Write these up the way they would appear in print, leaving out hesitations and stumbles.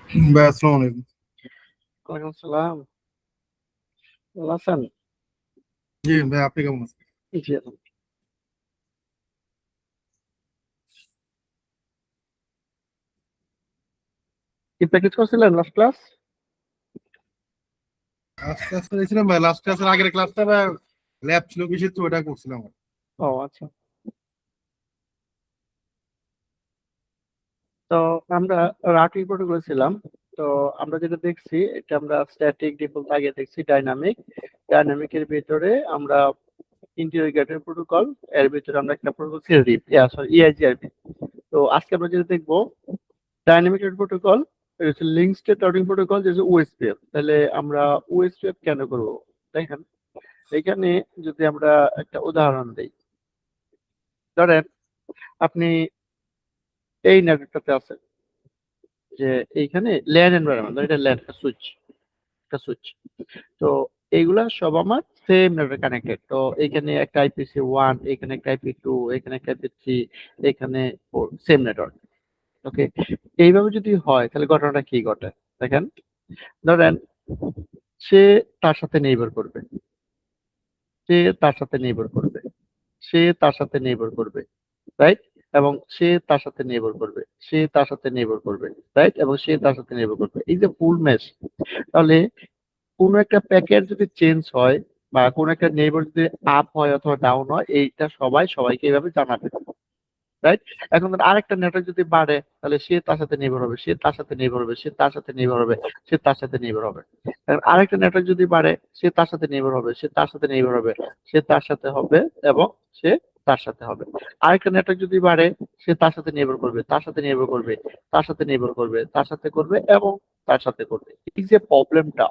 ভাই আসসালামু আলাইকুম। ওয়ালাইকুম আসসালাম। ভালো আছেন? জি ভাই, আপনি কেমন আছেন? জি কি প্র্যাকটিস করছিলেন লাস্ট ক্লাস? লাস্ট ক্লাস করেছিলাম ভাই, লাস্ট ক্লাসের আগের ক্লাসটা ল্যাব ছিল বেশি, তো ওটা করছিলাম। ও আচ্ছা। তো আমরা রাউটিং প্রোটোকল ছিলাম। তো আমরা যেটা দেখছি এটা আমরা স্ট্যাটিক ডিফল্ট আগে দেখছি ডাইনামিকের ভিতরে আমরা ইন্টিগ্রেটেড প্রোটোকল, এর ভিতরে আমরা একটা প্রোটোকল ছিল রিপ সরি ইআইজিআরপি। তো আজকে আমরা যেটা দেখবো ডাইনামিক প্রোটোকল, এটা হচ্ছে লিঙ্ক স্টেট রাউটিং প্রোটোকল, যেটা হচ্ছে ওএসপিএফ। তাহলে আমরা ওএসপিএফ কেন করব? দেখেন, এখানে যদি আমরা একটা উদাহরণ দিই, ধরেন আপনি এই নেটওয়ার্কটাতে আছেন, যে এইখানে ল্যান এনভায়রনমেন্ট, এটা ল্যান একটা সুইচ। তো এইগুলা সব আমার সেম নেটওয়ার্ক কানেক্টেড। তো এখানে একটা আইপি সি 1, এখানে একটা আইপি 2, এখানে একটা আইপি 3, এখানে 4, সেম নেটওয়ার্ক। ওকে, এইভাবে যদি হয় তাহলে ঘটনাটা কি ঘটে দেখেন। ধরেন সে তার সাথে নেইবার করবে, সে তার সাথে নেইবার করবে, সে তার সাথে নেইবার করবে, রাইট? এবং সে তার সাথে নেইবার করবে, সে তার সাথে নেইবার করবে, রাইট? এবং সে তার সাথে নেইবার করবে, এই যে ফুল মেশ। তাহলে কোনো একটা প্যাকেট যদি চেঞ্জ হয় বা কোনো একটা নেইবার যদি আপ হয় অথবা ডাউন হয়, এইটা সবাই সবাইকে এইভাবে জানাবে, রাইট? এখন ধর আরেকটা নেটওয়ার্ক যদি বাড়ে, তাহলে সে তার সাথে নির্ভর হবে, সে তার সাথে নির্ভর হবে, সে তার সাথে নির্ভর হবে, সে তার সাথে নির্ভর হবে। এখন আরেকটা নেটওয়ার্ক যদি বাড়ে, সে তার সাথে নির্ভর হবে, সে তার সাথে নির্ভর হবে, সে তার সাথে হবে, এবং সে তার সাথে হবে। আরেকটা নেটওয়ার্ক যদি বাড়ে, সে তার সাথে নির্ভর করবে, তার সাথে নির্ভর করবে, তার সাথে নির্ভর করবে, তার সাথে করবে, এবং তার সাথে করবে। এই যে প্রবলেমটা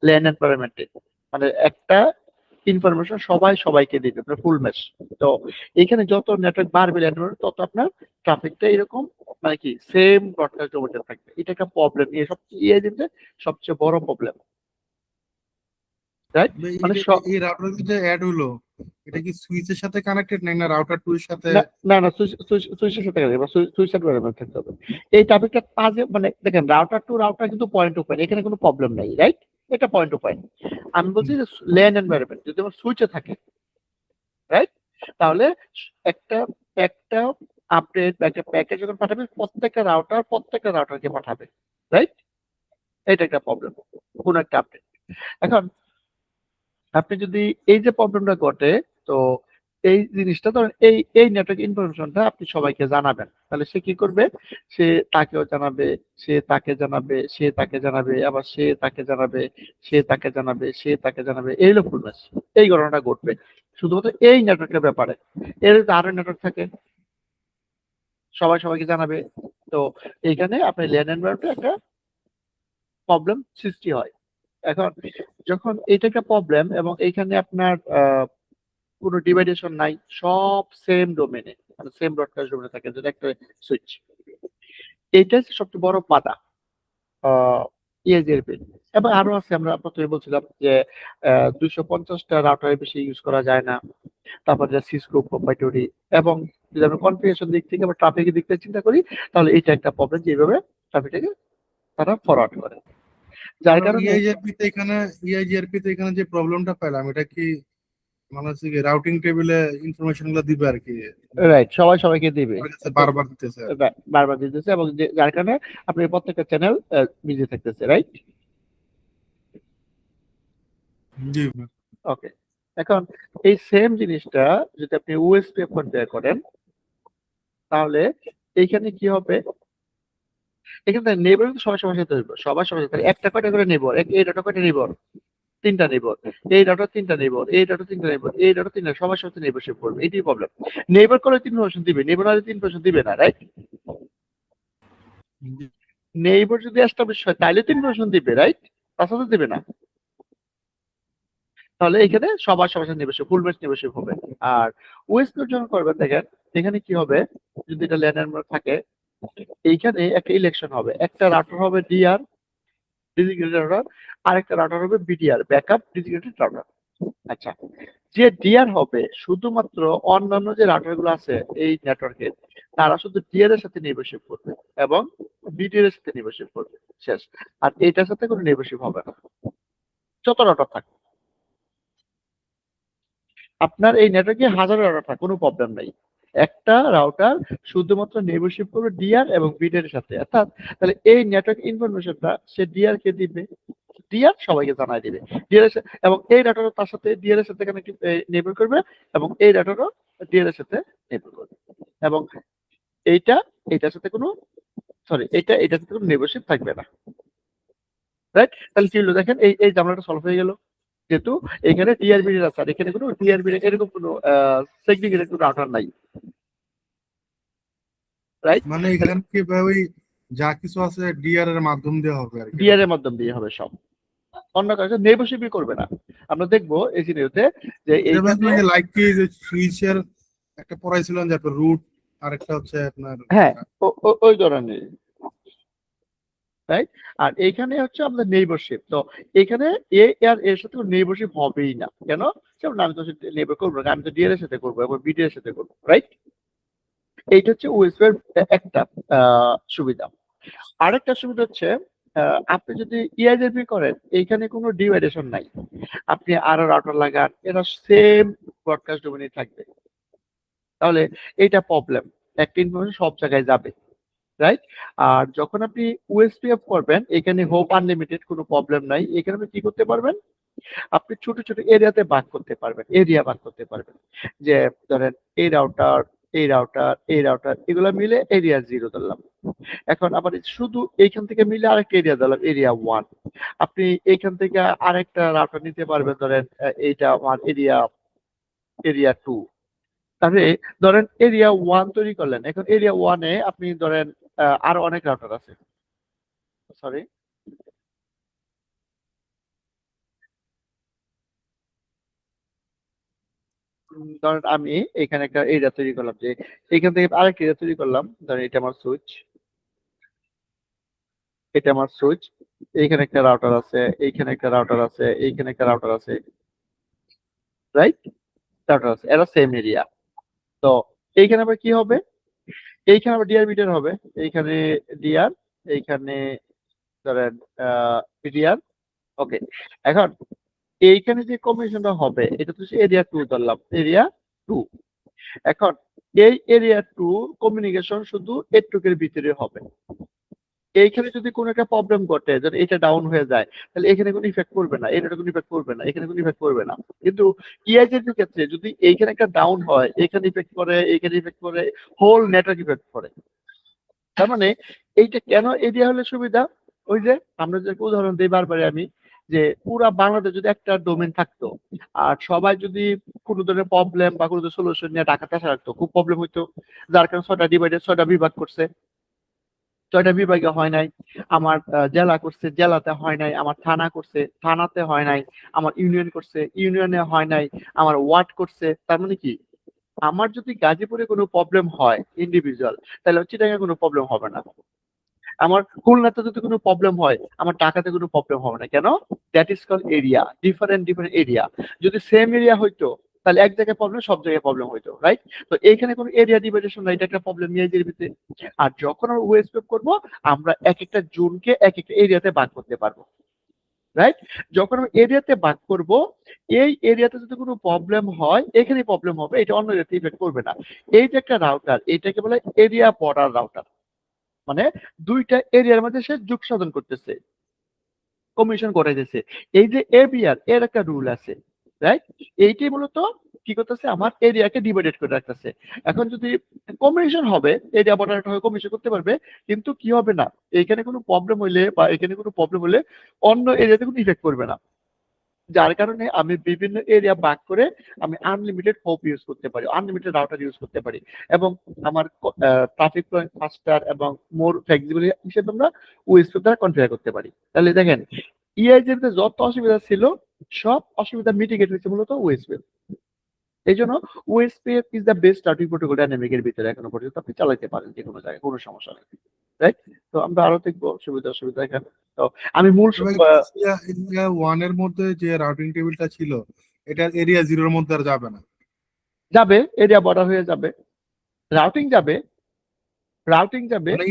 ল্যান এনভায়রনমেন্টে, মানে একটা ইনফরমেশন সবাই সবাইকে দিবে, মানে ফুল মেশ। তো এখানে যত নেটওয়ার্ক বাড়বে ল্যান তত আপনার ট্রাফিকটা এরকম, মানে কি সেম ব্রডকাস্ট ডোমেনে থাকবে। এটা একটা প্রবলেম, এই সবচেয়ে সবচেয়ে বড় প্রবলেম, রাইট? ভাই, মানে এই রাউটার যে অ্যাড হলো, এটা কি সুইচের সাথে কানেক্টেড নাকি না রাউটার 2 এর সাথে? না, না, না, সুইচের সাথে গেলে সুইচের ব্যাপারে থাকতে হবে। এই টপিকটা কাজে, মানে দেখেন, রাউটার টু রাউটার কিন্তু পয়েন্ট টু পয়েন্ট, এখানে কোনো প্রবলেম নাই, রাইট? এটা পয়েন্ট টু পয়েন্ট। আমি বলছি যে ল্যান এনভায়রনমেন্ট যদি আমার সুইচে থাকে, রাইট? তাহলে একটা একটা আপডেট বা একটা প্যাকেজ যখন পাঠাবে, প্রত্যেকটা রাউটারকে পাঠাবে, রাইট? এটা একটা প্রবলেম, কোন একটা আপডেট। এখন আপনি যদি এই যে প্রবলেমটা ঘটে, তো এই জিনিসটা ধরেন এই এই নেটওয়ার্ক ইনফরমেশনটা আপনি সবাইকে জানাবেন, তাহলে সে কি করবে? সে তাকেও জানাবে, সে তাকে জানাবে, সে তাকে জানাবে, আবার সে তাকে জানাবে, সে তাকে জানাবে, সে তাকে জানাবে, এই হলো ফুলনেস। এই ঘটনাটা ঘটবে শুধুমাত্র এই নেটওয়ার্কের ব্যাপারে। এর যদি আরো নেটওয়ার্ক থাকে, সবাই সবাইকে জানাবে। তো এইখানে আপনার ল্যান এনভায়রনমেন্টে একটা প্রবলেম সৃষ্টি হয়। এখন যখন এটা একটা প্রবলেম এবং এইখানে আপনার কোনো ডিভাইডেশন নাই, সব সেম ডোমেনে, মানে সেম ব্রডকাস্ট ডোমেনে থাকে, যেটা একটা সুইচ। এইটা হচ্ছে সবচেয়ে বড় বাধা ইএজের পিন। এবং আরো আছে, আমরা প্রথমে বলছিলাম যে 250টা রাউটারের বেশি ইউজ করা যায় না। তারপর যে সিসকো প্রোপাইটরি, এবং যদি আমরা কনফিগারেশন দিক থেকে বা ট্রাফিকের দিক থেকে চিন্তা করি, তাহলে এটা একটা প্রবলেম, যেভাবে ট্রাফিকটাকে তারা ফরওয়ার্ড করে, যার কারণ কারণে ইআইজিআরপি তে এখানে যে প্রবলেমটা পেলাম, এটা কি মানে হচ্ছে কি রাউটিং টেবিলে ইনফরমেশন গুলো দিবে আর কি, রাইট, সবাই সবাইকে দিবে। আমার কাছে তো বারবার দিতেছে আর বারবার দিতেছে, এবং যার কারণে আপনি প্রত্যেকটা চ্যানেল বিজি থাকতেছে, রাইট? কি। জি ভাই। ওকে, এখন এই সেম জিনিসটা যদি আপনি ওএসপিএফ কনফিগার করেন, তাহলে এইখানে কি হবে? এখানে নেইবার কিন্তু সবাই সবার সাথে হইব, সবার সবার সাথে একটা কয়টা করে নেইবার, এই ডাটা কয়টা নেইবার, তিনটা নেইবার, এই ডাটা তিনটা নেইবার, এই ডাটা তিনটা নেইবার, এই ডাটা তিনটা, সবার সাথে নেইবারশিপ করবে, এটাই প্রবলেম। নেইবার করলে 3 পার্সেন্ট দিবে, নেইবার হলে 3 পার্সেন্ট দিবে না, রাইট? জি। নেইবার যদি এস্টাবলিশ হয় তাহলে 3 পার্সেন্ট দিবে, রাইট? তাছাড়া দিবে না। তাহলে এখানে সবার সবার সাথে নিবেশ, ফুল ম্যাচ নিবেশ হবে। আর ওয়েস্ট যখন করবেন, দেখেন এখানে কি হবে, যদি এটা ল্যান্ডার থাকে, এইখানে একটা ইলেকশন হবে, একটা রাউটার হবে ডিআর, ডেজিগনেটেড রাউটার, আরেকটা রাউটার হবে বিডিআর, ব্যাকআপ ডেজিগনেটেড রাউটার। আচ্ছা, যে ডিআর হবে শুধুমাত্র অন্যান্য যে রাউটার গুলো আছে এই নেটওয়ার্কে, তারা শুধু ডিআর এর সাথে নির্ভরশীল করবে এবং বিডিআর এর সাথে নির্ভরশীল করবে। শেষ। আর এটার সাথে কোনো নেগোশিয়েট হবে না, যত রাউটার থাক। আপনার এই নেটওয়ার্কে হাজারো রাউটার থাক, কোনো প্রবলেম নাই। একটা রাউটার শুধুমাত্র নেগোশিয়েট করবে ডিআর এবং বিডের সাথে, অর্থাৎ তাহলে এই নেটওয়ার্ক ইনফরমেশনটা সে ডিআর কে দিবে, ডিআর সবাইকে জানাই দিবে, ডিআর এবং এই রাউটারও তার সাথে ডিআর এর সাথে কানেক্ট নেবল করবে এবং এই রাউটারও ডিআর এর সাথে নেবল করবে এবং এইটা এটার সাথে কোনো এটার সাথে কোনো নেগোশিয়েট থাকবে না, রাইট? তাহলে কি হলো দেখেন, এই ঝামেলাটা সলভ হয়ে গেল, যেহেতু এখানে টিআরবি আছে আর এখানে কোনো টিআরবি এরকম কোনো সেগরিগেটেড কোনো রাউটার নাই, রাইট? মানে এখানে কি ওই যা কিছু আছে ডিআর এর মাধ্যম দিয়ে হবে আর কি। ডিআর এর মাধ্যম দিয়ে হবে সব, অন্য কারণে নেগোশিয়েটই করবে না। আমরা দেখবো এই সিনারিওতে যে এইখানে লাইক কি যে সুইচের একটা পড়াইছিলেন যে আপনার রুট আর একটা হচ্ছে আপনার হ্যাঁ ওই ধরনের, রাইট? আর এইখানে হচ্ছে আমাদের নেইবারশিপ, তো এখানে এ আর এর সাথে কোনো নেইবারশিপ হবেই না, কেন? যেমন আমি তো নেইবার করবো না, আমি তো ডিএর এর সাথে করবো এবং বিডি এর সাথে করবো, রাইট? এইটা হচ্ছে ওএসপি এর একটা সুবিধা। আরেকটা সুবিধা হচ্ছে আপনি যদি ইআইজেপি করেন, এইখানে কোনো ডিভাইডেশন নাই, আপনি আরো রাউটার লাগান, এরা সেম ব্রডকাস্ট ডোমেইনে থাকবে, তাহলে এইটা প্রবলেম, একটা ইনফরমেশন সব জায়গায় যাবে, রাইট? আর যখন আপনি ওএসপিএফ করবেন, এখানে হোপ আনলিমিটেড, কোনো প্রবলেম নাই। এখানে আপনি কি করতে পারবেন, আপনি ছোট ছোট এরিয়াতে ভাগ করতে পারবেন, এরিয়া ভাগ করতে পারবেন, যে ধরেন এই রাউটার এই রাউটার এই রাউটার এগুলো মিলে এরিয়া 0 ধরলাম। এখন আবার শুধু এইখান থেকে মিলে আরেকটা এরিয়া দিলাম, এরিয়া 1। আপনি এইখান থেকে আরেকটা রাউটার নিতে পারবেন, ধরেন এইটা আমার এরিয়া 2। তাহলে ধরেন এরিয়া 1 তৈরি করলেন, এখন এরিয়া 1 এ আপনি ধরেন আরো অনেক রাউটার আছে, সরি ধরেন আমি এখানে একটা এরিয়া তৈরি করলাম, যে এখান থেকে আরেকটা এরিয়া তৈরি করলাম, ধরেন এটা আমার সুইচ, এটা আমার সুইচ, এইখানে একটা রাউটার আছে, এইখানে একটা রাউটার আছে, এইখানে একটা রাউটার আছে, রাইট? রাউটার আছে, এরা সেম এরিয়া। তো এইখানে আবার কি হবে, এইখানে আবার ডিআর বিটার হবে, এইখানে ডিআর, এইখানে ধরেন ডিআর, ওকে। এখন এইখানে যে কম্বিনেশনটা হবে, এটা তো এরিয়া 2 ধরলাম, এরিয়া 2। এখন এই এরিয়া 2 কমিউনিকেশন শুধু এটুকের ভিতরে হবে। এইখানে যদি কোনো একটা প্রবলেম ঘটে, যদি এটা ডাউন হয়ে যায়, তাহলে এখানে কোনো ইফেক্ট করবে না, এটা কোনো ইফেক্ট করবে না, এখানে কোনো ইফেক্ট করবে না। কিন্তু ইআইজের ক্ষেত্রে যদি এইখানে একটা ডাউন হয়, এখানে ইফেক্ট করে, এখানে ইফেক্ট করে, হোল নেটওয়ার্ক ইফেক্ট করে। তার মানে এইটা কেন এরিয়া হলে সুবিধা, ওই যে আমরা যে উদাহরণ দিই বারবারই আমি, যে পুরা বাংলাদেশ যদি একটা ডোমেন থাকতো আর সবাই যদি কোনো ধরনের প্রবলেম বা কোনো সলিউশন নিয়ে ঢাকাতে আসা রাখতো, খুব প্রবলেম হইতো, যার কারণে 6টা ডিভাইডেড 6টা বিভাগ করছে, 6টা বিভাগে হয় নাই, আমার জেলা করছে, জেলাতে হয় নাই, আমার থানা করছে, থানাতে হয় নাই, আমার ইউনিয়ন করছে, ইউনিয়নে হয় নাই, আমার ওয়ার্ড করছে। তার মানে কি, আমার যদি গাজীপুরে কোনো প্রবলেম হয় ইন্ডিভিজুয়াল, তাহলে চিটাগাঁয়ে কোনো প্রবলেম হবে না। আমার খুলনাতে যদি কোনো প্রবলেম হয়, আমার ঢাকাতে কোনো প্রবলেম হবে না, কেন? That is call area, different different area. যদি সেম এরিয়া হইতো, তাহলে এক জায়গায় প্রবলেম, সব জায়গায় প্রবলেম হইতো, রাইট? তো এইখানে কোনো এরিয়া ডিভাইডেশন নাই, এটা একটা প্রবলেম নিয়ে ভিতরে। আর যখন আমরা ওয়েস্ট করব, আমরা এক একটা জোনকে এক একটা এরিয়াতে ভাগ করতে পারবো, রাইট? যখন আমরা এরিয়াতে ভাগ করব, এই এরিয়াতে যদি কোনো প্রবলেম হয়, এখানে প্রবলেম হবে, এটা অন্য এরিয়াতে ইফেক্ট করবে না। এই যে একটা রাউটার, এটাকে বলে এরিয়া বর্ডার রাউটার, মানে দুইটা এরিয়ার মধ্যে সে যোগ সাধন করতেছে, কমিশন করাইতেছে। এই যে এবিআর এর একটা রুল আছে, রাইট? এইটাই মূলত কি করতেছে, আমার এরিয়াকে ডিভাইডেড করে রাখতেছে। এখন যদি কমিশন হবে, এরিয়া বর্ডার হয়ে কমিশন করতে পারবে, কিন্তু কি হবে না, এখানে কোনো প্রবলেম হইলে বা এখানে কোনো প্রবলেম হলে অন্য এরিয়াতে কোনো ইফেক্ট করবে না। যার কারণে আমি বিভিন্ন এরিয়া ভাগ করে আমি আনলিমিটেড হোপ ইউজ করতে পারি, আনলিমিটেড রাউটার ইউজ করতে পারি, এবং আমার ট্রাফিক পয়েন্ট ফাস্টার এবং মোর ফ্লেক্সিবল হিসেবে আমরা ওএসপি দ্বারা কনফিগার করতে পারি। তাহলে দেখেন, ইআইজের যত অসুবিধা ছিল, সব অসুবিধা মিটিগেট হয়েছে মূলত ওএসপি। এই জন্য OSP is the best routing protocol dynamic এর ভিতরে এখনো পর্যন্ত আপনি চালাতে পারেন যে কোনো জায়গায়, কোনো সমস্যা নেই, রাইট? তো আমরা আরো দেখবো সুবিধা অসুবিধা এখানে। তো আমি মূল এরিয়া 1 এর মধ্যে যে রাউটিং টেবিলটা ছিল, এটা এরিয়া 0 এর মধ্যে আর যাবে না। যাবে, এরিয়া বর্ডার হয়ে যাবে, রাউটিং যাবে, রাউটিং যাবে, মানে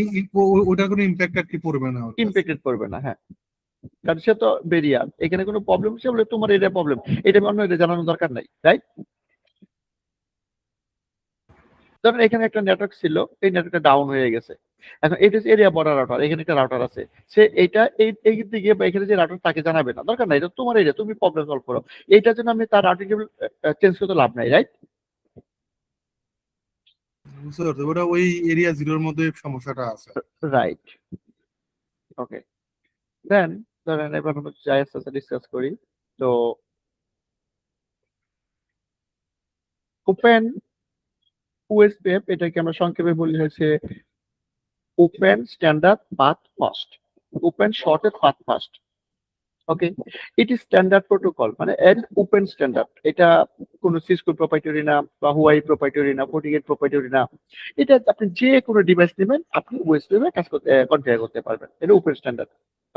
ওটার কোনো ইম্প্যাক্ট আর কি পড়বে না ওর কাছে। ইম্প্যাক্টেড করবে না, হ্যাঁ, কারণ সে তো বেরিয়ার, এখানে কোনো প্রবলেম সে বলে তোমার এটা প্রবলেম, এটা অন্য এটা জানানোর দরকার নাই, রাইট? ধরেন এখানে একটা নেটওয়ার্ক ছিল, এই নেটওয়ার্কটা ডাউন হয়ে গেছে, এখন এটা হচ্ছে এরিয়া বর্ডার রাউটার, এখানে একটা রাউটার আছে, সে এইটা এই দিকে বা এখানে যে রাউটার তাকে জানাবে না, দরকার নাই, এটা তোমার এরিয়া, তুমি প্রবলেম সলভ করো, এইটার জন্য আমি তার রাউটিং টেবিল চেঞ্জ করতে লাভ নাই, রাইট? বুঝতে পারছো, ওটা ওই এরিয়া জিরোর মধ্যে সমস্যাটা আছে। রাইট, ওকে। দেন ধরেন এবার আমরা যাই আস্তে আস্তে ডিসকাস করি। তো ওপেন ওএসপিএফ, এটাকে আমরা সংক্ষেপে বলি হচ্ছে open standard path first, open shortest path first. Okay, এটি স্ট্যান্ডার্ড প্রোটোকল, মানে এর ওপেন স্ট্যান্ডার্ড, এটা কোনো সিসকো প্রোপ্রাইটারি না বা হুয়াই প্রোপ্রাইটারি না, ফোর্টিগেট প্রোপ্রাইটারি না, এটা আপনি যে কোনো ডিভাইস নেবেন আপনি ওএসপিএফ এ কাজ করতে কনফিগার করতে পারবেন, এটা open standard.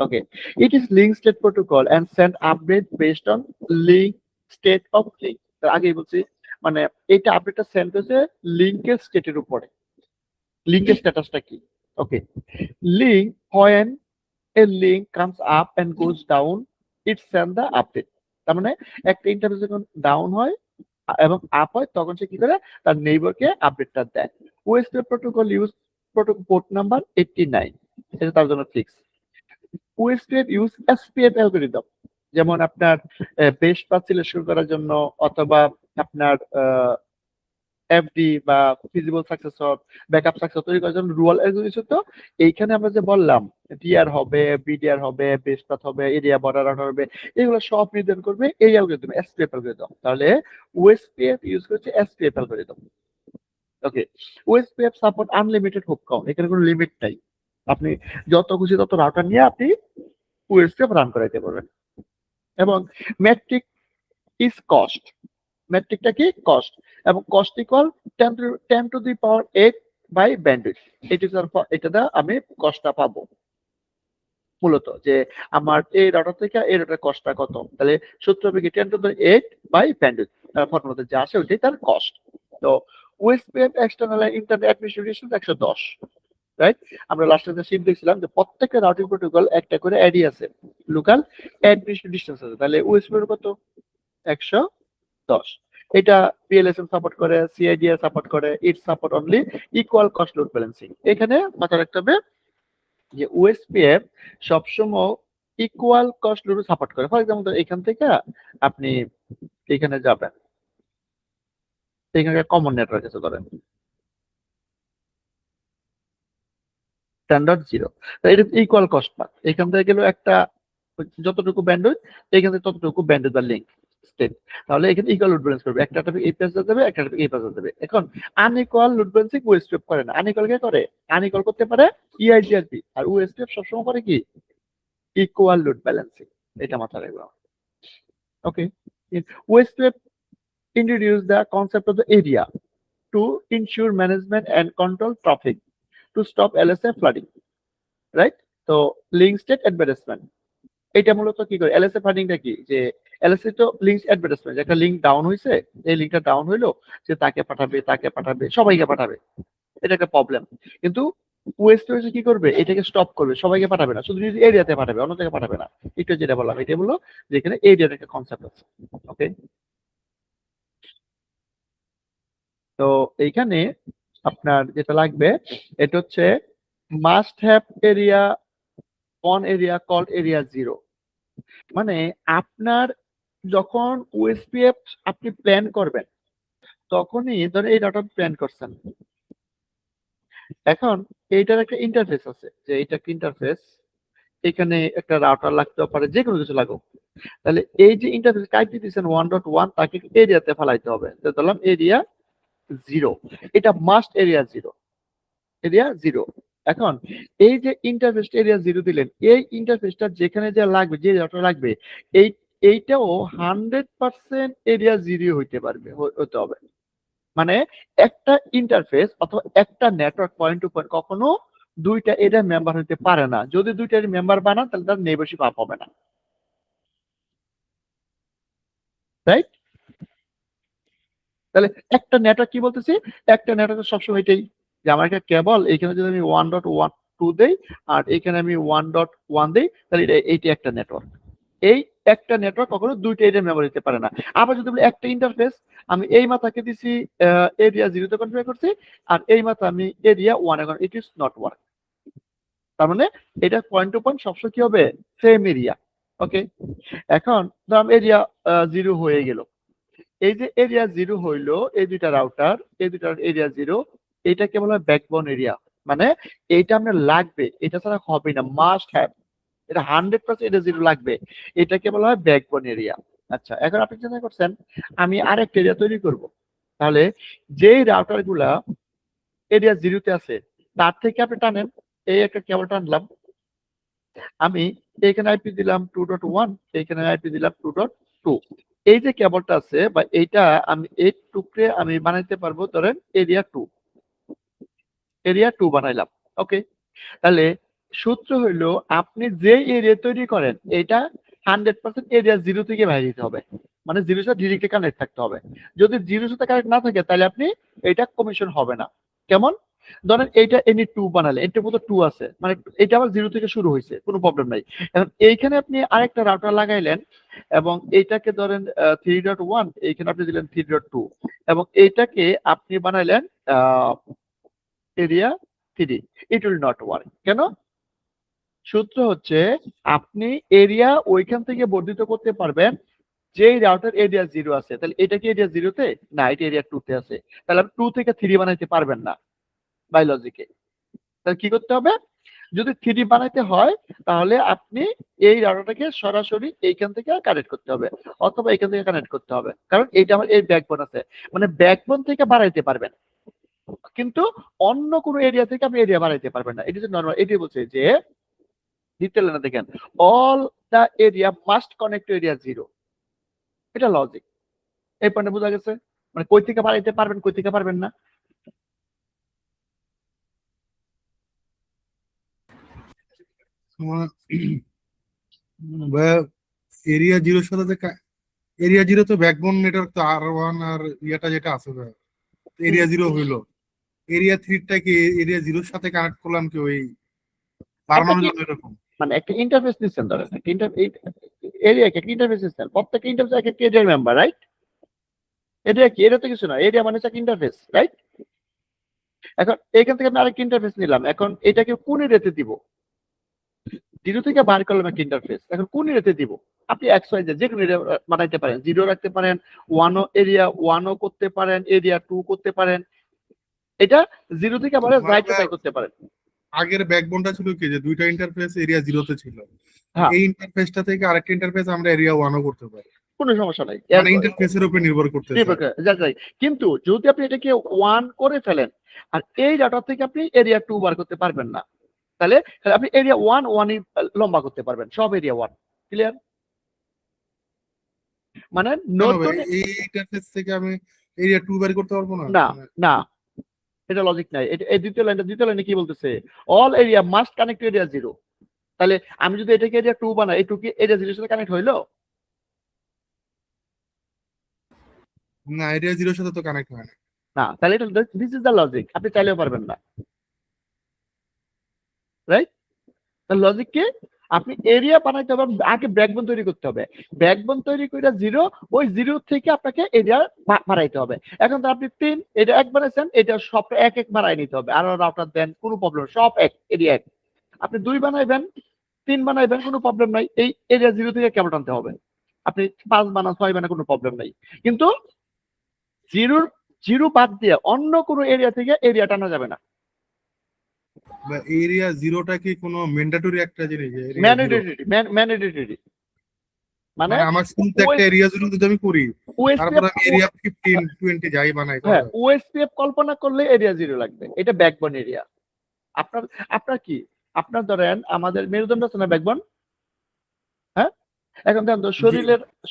Okay, it is link state protocol and send update based on link state of link. তার আগেই বলছি, মানে এটা আপডেটটা সেন্ড হয়েছে লিঙ্কের স্টেটের উপরে, লিঙ্কের স্ট্যাটাসটা কি। ওকে, link when a link comes up and goes down, it send the update। তার মানে একটা ইন্টারফেস যখন ডাউন হয় এবং আপ হয় তখন সে কি করে তার নেইবারকে আপডেটটা দেয়। OSPF protocol use protocol port number 89, এটা তার জন্য fix. OSPF use SPF algorithm, যেমন আপনার বেস্ট পাথ সিলেকশন করার জন্য, অথবা আপনার এফডি বা ফিজিবল সাকসেসর, ব্যাকআপ সাকসেসর তৈরি করার জন্য রুয়াল অ্যালগরিদম। তো এইখানে আমরা যে বললাম ডিআর হবে, বিডিআর হবে, বেস্ট পাথ হবে, এরিয়া বর্ডার রাউটার হবে, এগুলো সব নির্ধারণ করবে এই অ্যালগরিদম, এসপিএফ অ্যালগরিদম। তাহলে ওএসপিএফ ইউজ করছে এসপিএফ অ্যালগরিদম। ওকে, ওএসপিএফ সাপোর্ট আনলিমিটেড হুপ কাউন্ট, এখানে কোনো লিমিট নাই, আপনি যত খুশি তত রাউটার নিয়ে আপনি ওএসপিএফ রান করাইতে পারবেন। এবং মেট্রিক ইজ কস্ট, মেট্রিকটা কি কস্ট, এবং cost equal 10 to the power 8 by bandwidth. এটা দ্বারা আমি কস্টটা পাবো মূলত, যে আমার এই রাউটার থেকে এই রাউটার কস্টটা কত, তাহলে সূত্র হবে কি 10 টু দি 8 বাই ব্যান্ডউইথ, ফর্মুলাতে যা আসে ওইটাই তার কস্ট। তো OSPF external internet administration 110, right? আমরা লাস্টে যে শিট দেখছিলাম যে প্রত্যেকটা রাউটিং প্রোটোকল একটা করে অ্যাডি আছে, লোকাল অ্যাডমিনিস্ট্রেশন ডিসটেন্স আছে, তাহলে ওএসপিএফ কত 110। এটা পিএলএসএম সাপোর্ট করে, সিআইডিআর সাপোর্ট করে, it support only equal cost load balancing. এখানে মাথায় রাখতে হবে যে ওএসপিএফ সবসময় ইকুয়াল কস্ট লোড সাপোর্ট করে। ফর এক্সাম্পল এখান থেকে আপনি এখানে যাবেন, এখানে কমন নেটওয়ার্ক আছে ধরেন স্ট্যান্ডার্ড 0, এটা ইকুয়াল কস্ট পাথ, এখান থেকে গেল একটা যতটুকু ব্যান্ডউইথ, এখান থেকে ততটুকু ব্যান্ডউইথ বা লিংক স্টেট, তাহলে এখানে ইকুয়াল লোড ব্যালেন্স করবে, একটা টপিক এই পেজে যাবে, একটা টপিক এই পেজে যাবে। এখন আনইকুয়াল লোড ব্যালেন্সিং ওএসপিএফ করে না, আনইকুয়াল কে করে, আনইকুয়াল করতে পারে ইআইজিআরপি, আর ওএসপিএফ সবসময় করে কি ইকুয়াল লোড ব্যালেন্সিং, এটা মাথায় রাখবে। ওকে, OSPF introduce the concept of the area to ensure management and control traffic to stop LSA flooding, right? তো লিঙ্ক স্টেট অ্যাডভার্টাইজমেন্ট, এটা মূলত কি করে, এলএসএ ফান্ডিংটা কি, যে এলএসএ তো লিঙ্ক অ্যাডভার্টাইজমেন্ট, একটা লিঙ্ক ডাউন হয়েছে, এই লিঙ্কটা ডাউন হইলো, যে তাকে পাঠাবে, তাকে পাঠাবে, সবাইকে পাঠাবে, এটা একটা প্রবলেম। কিন্তু ওয়েস্ট হয়েছে কি করবে, এটাকে স্টপ করবে, সবাইকে পাঠাবে না, শুধু যদি এরিয়াতে পাঠাবে, অন্য জায়গায় পাঠাবে না। একটু যেটা বললাম এটা বললো যে এখানে এরিয়ার একটা কনসেপ্ট আছে। ওকে, তো এইখানে আপনার যেটা লাগবে এটা হচ্ছে must have area on area call area 0, মানে আপনার যখন ওএসপিএফ আপনি প্ল্যান করবেন তখনই ধরেন এই ডাটা প্ল্যান করছেন, এখন এইটার একটা ইন্টারফেস আছে, যে এটা একটা ইন্টারফেস, এখানে একটা রাউটার লাগতে পারে, যে কোনো কিছু লাগুক, তাহলে এই যে ইন্টারফেস টাইপ দিতেছেন 1.1, তাকে এরিয়াতে ফেলাইতে হবে, তো ধরলাম এরিয়া 0, এটা মাস্ট এরিয়া 0, এরিয়া 0। এখন এই যে ইন্টারফেস এরিয়া 0 দিলেন, এই ইন্টারফেসটা যেখানে যা লাগবে, যে রাউটার লাগবে, এই এইটাও 100% এরিয়া 0 হইতে পারবে, হতে হবে। মানে একটা ইন্টারফেস অথবা একটা নেটওয়ার্ক পয়েন্ট টু পয়েন্ট কখনো দুইটা এরিয়া মেম্বার হতে পারে না, যদি দুইটা মেম্বার বানান তাহলে তার নেইবারশিপ আপ হবে না, রাইট? তাহলে একটা নেটওয়ার্ক কি বলতেছি, একটা নেটওয়ার্ক সবসময় এটাই যে আমার একটা কেবল এখানে যদি আমি 1.12 দেই আর এখানে আমি 1.1 দেই, তাহলে এইটা একটা নেটওয়ার্ক। এই একটা নেটওয়ার্ক কখনো দুইটা এরিয়া মেমোরি দিতে পারে না। আবার যদি বলি একটা ইন্টারফেস, আমি এই মাথাকে দিছি এরিয়া 0 তে কনফিগার করছি, আর এই মাথা আমি area 1 A, it is not work. তার মানে এটা পয়েন্ট টু পয়েন্ট সবসময় কি হবে, সেম এরিয়া। ওকে, এখন ধরলাম এরিয়া 0 হয়ে গেল। এই যে এরিয়া 0 হইলো, এই দুইটা রাউটার, এই দুইটার এরিয়া 0, এটা কেবল ব্যাকবোন এরিয়া। মানে এইটা আপনার লাগবে, এটা ছাড়া হবে না, মাস্ট হ্যাভ। এটা 100% এটা 0 লাগবে। এটাকে বলা হয় ব্যাকবোন এরিয়া। আচ্ছা, এখন আপনি চিন্তা করছেন আমি আরেকটা এরিয়া তৈরি করব, তাহলে যেই রাউটার গুলা এরিয়া 0 তে আছে তার থেকে আপনি টানেন। এই একটা কেবল টানলাম, আমি এখানে আইপি দিলাম 2.1, এখানে আইপি দিলাম 2.2। এই যে কেবলটা আছে বা এইটা আমি এই টুকরে আমি বানাইতে পারবো, ধরেন এরিয়া 2, এরিয়া 2 বানাইলাম। ওকে, তাহলে সূত্র হইলো আপনি যে এরিয়া তৈরি করেন এটা 100% এরিয়া 0 থেকে বাইরে দিতে হবে, মানে 0 সাথে ডিরেক্টলি কানেক্ট থাকতে হবে। যদি 0 সাথে কানেক্ট না থাকে তাহলে আপনি এটা কমিশন হবে না। কেমন, ধরেন এইটা এনি 2 বানালে, এটার মতো 2 আছে, মানে এটা আবার 0 থেকে শুরু হয়েছে, কোনো প্রবলেম নাই। এখন এইখানে আপনি আরেকটা রাউটার লাগাইলেন এবং এইটাকে ধরেন 3.1, এইখানে আপনি দিলেন 3.2 এবং এইটাকে আপনি বানাইলেন area 3, it will not work. কেন? সূত্র হচ্ছে আপনি এরিয়া ওইখান থেকে বর্ধিত করতে পারবেন যেই রাউটার এরিয়া 0 আছে। তাহলে এটা কি এরিয়া 0 তে? না, এটা এরিয়া 2 তে আছে। তাহলে আপনি 2 থেকে 3 বানাইতে পারবেন না বাই লজিকে। তাহলে কি করতে হবে? যদি 3 বানাইতে হয় তাহলে আপনি এই রাউটারটাকে সরাসরি এইখান থেকে কানেক্ট করতে হবে অথবা এখান থেকে কানেক্ট করতে হবে, কারণ এইটা আমার এই ব্যাকবোন আছে, মানে ব্যাকবোন থেকে বাড়াইতে পারবেন, কিন্তু অন্য কোনো এরিয়া থেকে আপনি এরিয়া বাড়াইতে পারবেন না। এটা হচ্ছে নরমাল। এটি বলছে যে দ্বিতীয় লাইনে দেখেন, all the area must connect to area 0। এটা লজিক। এই পয়েন্টে বোঝা গেছে, মানে কই থেকে বাড়াইতে পারবেন, কই থেকে পারবেন না। এরিয়া 0 সাথে এরিয়া 0 তো ব্যাকবোন নেটওয়ার্ক তো R1 আর ইয়েটা যেটা আছে এরিয়া 0 হইলো, এরিয়া 3টা কি এরিয়া 0 সাথে কানেক্ট করলাম কি ওই একটা বাড়ানোর কি জন্য এরকম? মানে একটা ইন্টারফেস নিচ্ছেন, ধরেন একটা এরিয়া একটা ইন্টারফেস নিচ্ছেন, প্রত্যেকটা ইন্টারফেস একটা এরিয়ার মেম্বার, রাইট? এরিয়া কি? এটা তো কিছু না, এরিয়া মানে হচ্ছে একটা ইন্টারফেস, রাইট? এখন এখান থেকে আমি আরেকটা ইন্টারফেস নিলাম, এখন এটাকে কোন এরিয়াতে দিব? 0 থেকে বার করলাম একটা ইন্টারফেস, এখন কোন এরিয়াতে দিব? আপনি এক্স ওয়াই জেড যে কোনো এরিয়া বানাইতে পারেন, 0 রাখতে পারেন, 1 এরিয়া 1 করতে পারেন, এরিয়া 2 করতে পারেন। এটা 0 থেকে আবার যাই তাই করতে পারেন। আগের ব্যাকবোনটা ছিল কি যে দুইটা ইন্টারফেস এরিয়া 0 তে ছিল, হ্যাঁ, এই ইন্টারফেসটা থেকে আরেকটা ইন্টারফেস আমরা এরিয়া 1 ও করতে পারি, কোনো সমস্যা নাই, মানে ইন্টারফেসের উপর নির্ভর করতেছে। কিন্তু যদি আপনি এটাকে 1 করে ফেলেন আর এই ডাটা থেকে আপনি এরিয়া 2 বার করতে পারবেন না, তাহলে আপনি এরিয়া 1 লম্বা করতে পারবেন, সব এরিয়া 1। ক্লিয়ার? মানে কেন ভাই নতুন এই ইন্টারফেস থেকে আমি এরিয়া 2 বের করতে পারবো না? না, না, এটা লজিক নাই। এটা এই দ্বিতীয় লাইনে কি বলতেছে? All area must connect to area 0। তাহলে আমি যদি এটাকে এরিয়া 2 বানাই, এই 2 কি এরিয়া 0 এর সাথে কানেক্ট হইলো? না, এরিয়া 0 সাথে তো কানেক্ট হয় না। না, তাহলে এটা দিস ইজ দ্য লজিক, আপনি চাইলেও পারবেন না, রাইট? তার লজিক কি? আপনি এরিয়া বানাইতে হবে, আগে ব্যাকবোন তৈরি করতে হবে, ব্যাকবোন তৈরি করে 0, ওই 0 থেকে আপনাকে এরিয়া বাড়াইতে হবে। এখন তো আপনি 3 এটা 1 বানাইছেন, এটা সবটা এক এক বাড়াই নিতে হবে, আরো রাউটার দেন, কোনো প্রবলেম, সব এক এরিয়া 1। আপনি 2 বানাইবেন, 3 বানাইবেন, কোনো প্রবলেম নাই, এই এরিয়া 0 থেকে কেবল টানতে হবে। আপনি 5 বানান, 6 বানান, কোনো প্রবলেম নাই। কিন্তু 0 বাদ দিয়ে অন্য কোনো এরিয়া থেকে এরিয়া টানা যাবে না। বা এরিয়া 0টা কি কোনো ম্যান্ডেটরি একটা জিনিস যে এরিয়া 0? ম্যান্ডেটরি, মানে মানে আমার শুনতে একটা এরিয়া 0 যদি আমি করি, তারপর আমি এরিয়া 15 20 যাই বানাই করা যাবে? ওএসপিএফ কল্পনা করলে এরিয়া 0 লাগবে, এটা ব্যাকবোন এরিয়া। আপনার আপনার কি, আপনার ধরেন আমাদের মেরুদণ্ড আছে না, ব্যাকবোন? হ্যাঁ, এখন দেখেন তো জি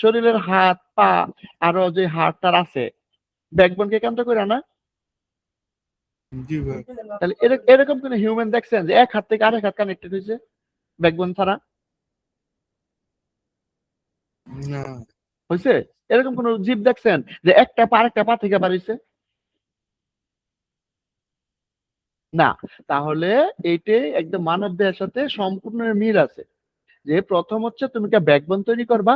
শরীরের হাত পা আরো যে হাড়টার আছে, ব্যাকবোনকে কেন্দ্র করে না? জি ভাই। তাহলে এরকম কোন হিউম্যান দেখছেন যে এক হাত থেকে আরেক হাত কানেক্টেড হয়েছে ব্যাকবোন ছাড়া? না, হয়েছে? এরকম কোন জীব দেখছেন যে একটা পা আরেকটা পা থেকে বার হয়েছে? না, তাহলে এইটাই একদম মানব দেহের সাথে সম্পূর্ণ মিল আছে। যে প্রথম হচ্ছে তুমি একটা ব্যাকবোন তৈরি করবা,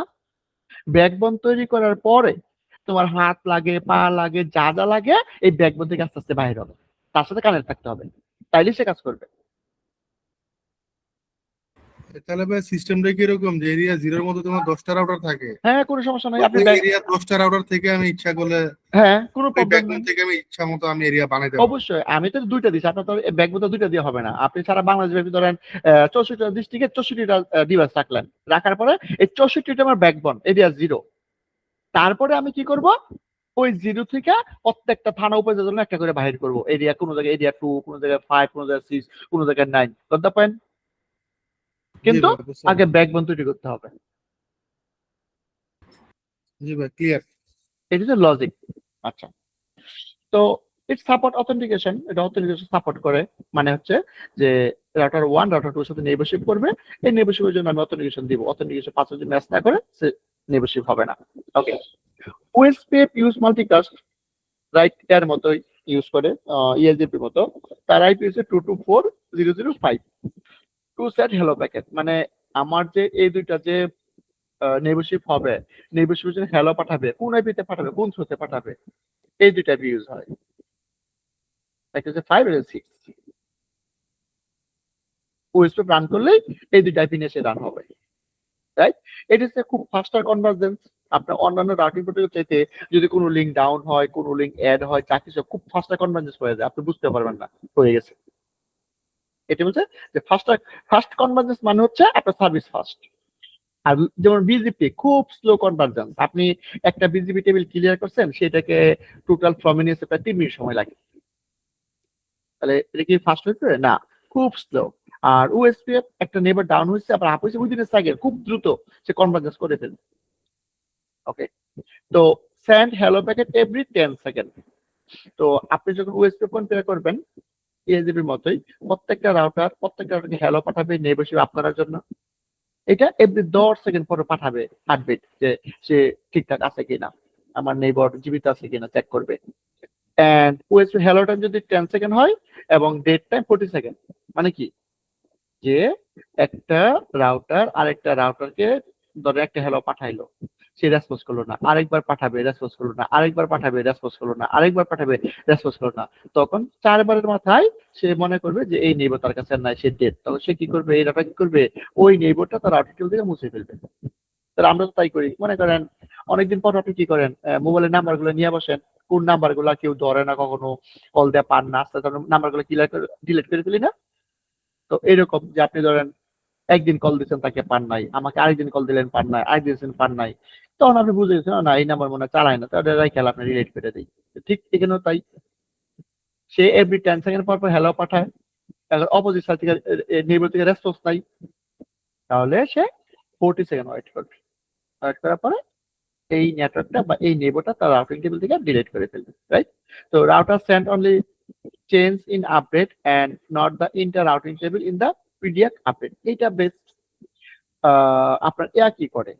ব্যাকবোন তৈরি করার পরে তোমার হাত লাগে, পা লাগে, যা যা লাগে এই ব্যাকবোন থেকে আস্তে আস্তে বাইরে হবে, তার সাথে কানেক্ট থাকতে হবে, তাইলে সে কাজ করবে। তাহলে ভাই সিস্টেমটা কিরকম যে এরিয়া জিরোর মধ্যে তোমার 10টা রাউটার থাকে, হ্যাঁ, কোনো সমস্যা নাই, আপনি ওই এরিয়া 10টা রাউটার থেকে আমি ইচ্ছা করলে হ্যাঁ, কোনো ওই প্রবলেম ব্যাকবোন নাই। থেকে আমি ইচ্ছা মতো আমি এরিয়া বানাইতে পারবো। অবশ্যই আমি তো দুইটা দিচ্ছি, আপনার তো ব্যাকবোন তো দুইটা দিয়ে হবে না। আপনি সারা বাংলাদেশ ব্যাপী ধরেন 64টা ডিস্ট্রিক্টে 64টা ডিভাইস রাখলেন, রাখার পরে এই 64টা আমার ব্যাকবোন এরিয়া জিরো। তারপরে আমি কি করব, ওই জিরো থেকে প্রত্যেকটা থানা উপজেলার জন্য একটা করে বাহির করব এরিয়া, কোনো জায়গায় এরিয়া 2, কোনো জায়গায় 5, কোনো জায়গায় 6, কোনো জায়গায় 9, কথা পয়েন্ট। জি কিন্তু ভাই বুঝতে আগে পারছি। ব্যাকবোন তৈরি করতে হবে। জি ভাই ক্লিয়ার। এটা হচ্ছে লজিক। আচ্ছা, তো ইট সাপোর্ট অথেন্টিকেশন, এটা অথেন্টিকেশন সাপোর্ট করে। মানে হচ্ছে যে রাউটার 1 রাউটার 2 এর সাথে নেইবারশিপ করবে, এই নেইবারশিপের জন্য আমি অথেন্টিকেশন দিব, অথেন্টিকেশন পাসওয়ার্ড যদি ম্যাচ না করে সে নেইবারশিপ হবে না। ওকে, ওএসপিএফ ইউজ মাল্টিকাস্ট, রাইট এর মতোই ইউজ করে, ইএসডিপির মতো। তার আইপি হচ্ছে 224.0.0.5 টু সেট হ্যালো প্যাকেট। মানে আমার যে এই দুইটা যে নেইবারশিপ হবে, নেইবারশিপের জন্য হ্যালো পাঠাবে, কোন আইপিতে পাঠাবে, কোন থ্রুতে পাঠাবে, এই দুইটা আইপি ইউজ হয়। একটা হচ্ছে 5 আর 6, ওএসপি রান করলেই এই দুইটা আইপি নিয়ে সে রান হবে, রাইট? এটা হচ্ছে খুব ফাস্টার কনভার্জেন্স। আপনার অন্যান্য রাউটিং প্রোটোকল চাইতে যদি কোনো লিঙ্ক ডাউন হয়, কোনো লিঙ্ক অ্যাড হয়, যা কিছু খুব ফাস্টার কনভার্জেন্স হয়ে যায়, আপনি বুঝতে পারবেন না হয়ে গেছে। এটা বলছে যে ফাস্ট কনভার্জেন্স মানে হচ্ছে আপনার সার্ভিস ফাস্ট। আর যেমন বিজিপি খুব স্লো কনভার্জেন্স, আপনি একটা বিজিপি টেবিল ক্লিয়ার করছেন, সেটাকে টোটাল ফ্রমিনিয়াসে প্রায় 3 মিনিট সময় লাগে। তাহলে এটা কি ফাস্ট হয়েছে? না, খুব স্লো। আর ওএসপিএফ একটা নেবার ডাউন হয়েছে আবার আপ হয়েছে উইদিন এ সেকেন্ড, খুব দ্রুত সে কনভার্জেন্স করে ফেলবে। ওকে, তো send hello packet every 10 second. তো আপনি যখন ওএসপিএফ কনফিগার করবেন ইএসডিপির মতোই প্রত্যেকটা রাউটারকে হ্যালো পাঠাবে নেইবারশিপ আপ করার জন্য। এটা এভরি 10 সেকেন্ড পরে পাঠাবে হার্টবিট, যে সে ঠিকঠাক আছে কিনা, আমার নেইবার জীবিত আছে কিনা চেক করবে। এন্ড ওএসপি হ্যালো টাইম যদি 10 সেকেন্ড হয় এবং ডেট টাইম 40 সেকেন্ড, মানে কি যে একটা রাউটার আরেকটা রাউটারকে ধরে একটা হ্যালো পাঠাইলো, সে রেসপন্স করলো না, আরেকবার পাঠাবে রেসপন্স করলো না, আরেকবার পাঠাবে রেসপন্স করলো না, আরেকবার পাঠাবে রেসপন্স করলো না, তখন 4বারের মাথায় সে মনে করবে যে এই নেইবার তার কাছে আর নাই, সে ডেড। তখন সে কি করবে, এই রাউটার কি করবে, ওই নেইবারটা তার রাউটার টেবিল থেকে মুছে ফেলবে। তাহলে আমরা তো তাই করি। মনে করেন অনেকদিন পর আপনি কি করেন, মোবাইলের নাম্বার গুলো নিয়ে বসেন, কোন নাম্বার গুলা কেউ ধরে না, কখনো কল দেওয়া পান না, আস্তে আস্তে নাম্বার গুলো ক্লিয়ার করে ডিলিট করে ফেলি না? তো এরকম যে আপনি ধরেন একদিন কল দিচ্ছেন তাকে পান নাই, আমাকে আরেকদিন কল দিলেন পান নাই, আরেকদিন দিচ্ছেন পান নাই, তখন আপনি বুঝে গেছেন না এই নাম্বার মনে হয় চালায় না, তাহলে খেলা আপনি ডিলিট করে দিই। ঠিক এখানেও তাই, সে এভরি 10 সেকেন্ড পর পর হ্যালো পাঠায়। এখন অপোজিট সাইড থেকে নেইবার থেকে রেসপন্স নাই, তাহলে সে 40 সেকেন্ড ওয়েট করবে। ওয়েট করার পরে এই নেটওয়ার্কটা বা এই নেইবারটা তার রাউটিং টেবিল থেকে ডিলিট করে ফেলবে, রাইট? তো router send only change in update and not the inter routing table in the PDF update. এইটা বেস্ট। আপনার এয়া কি করে,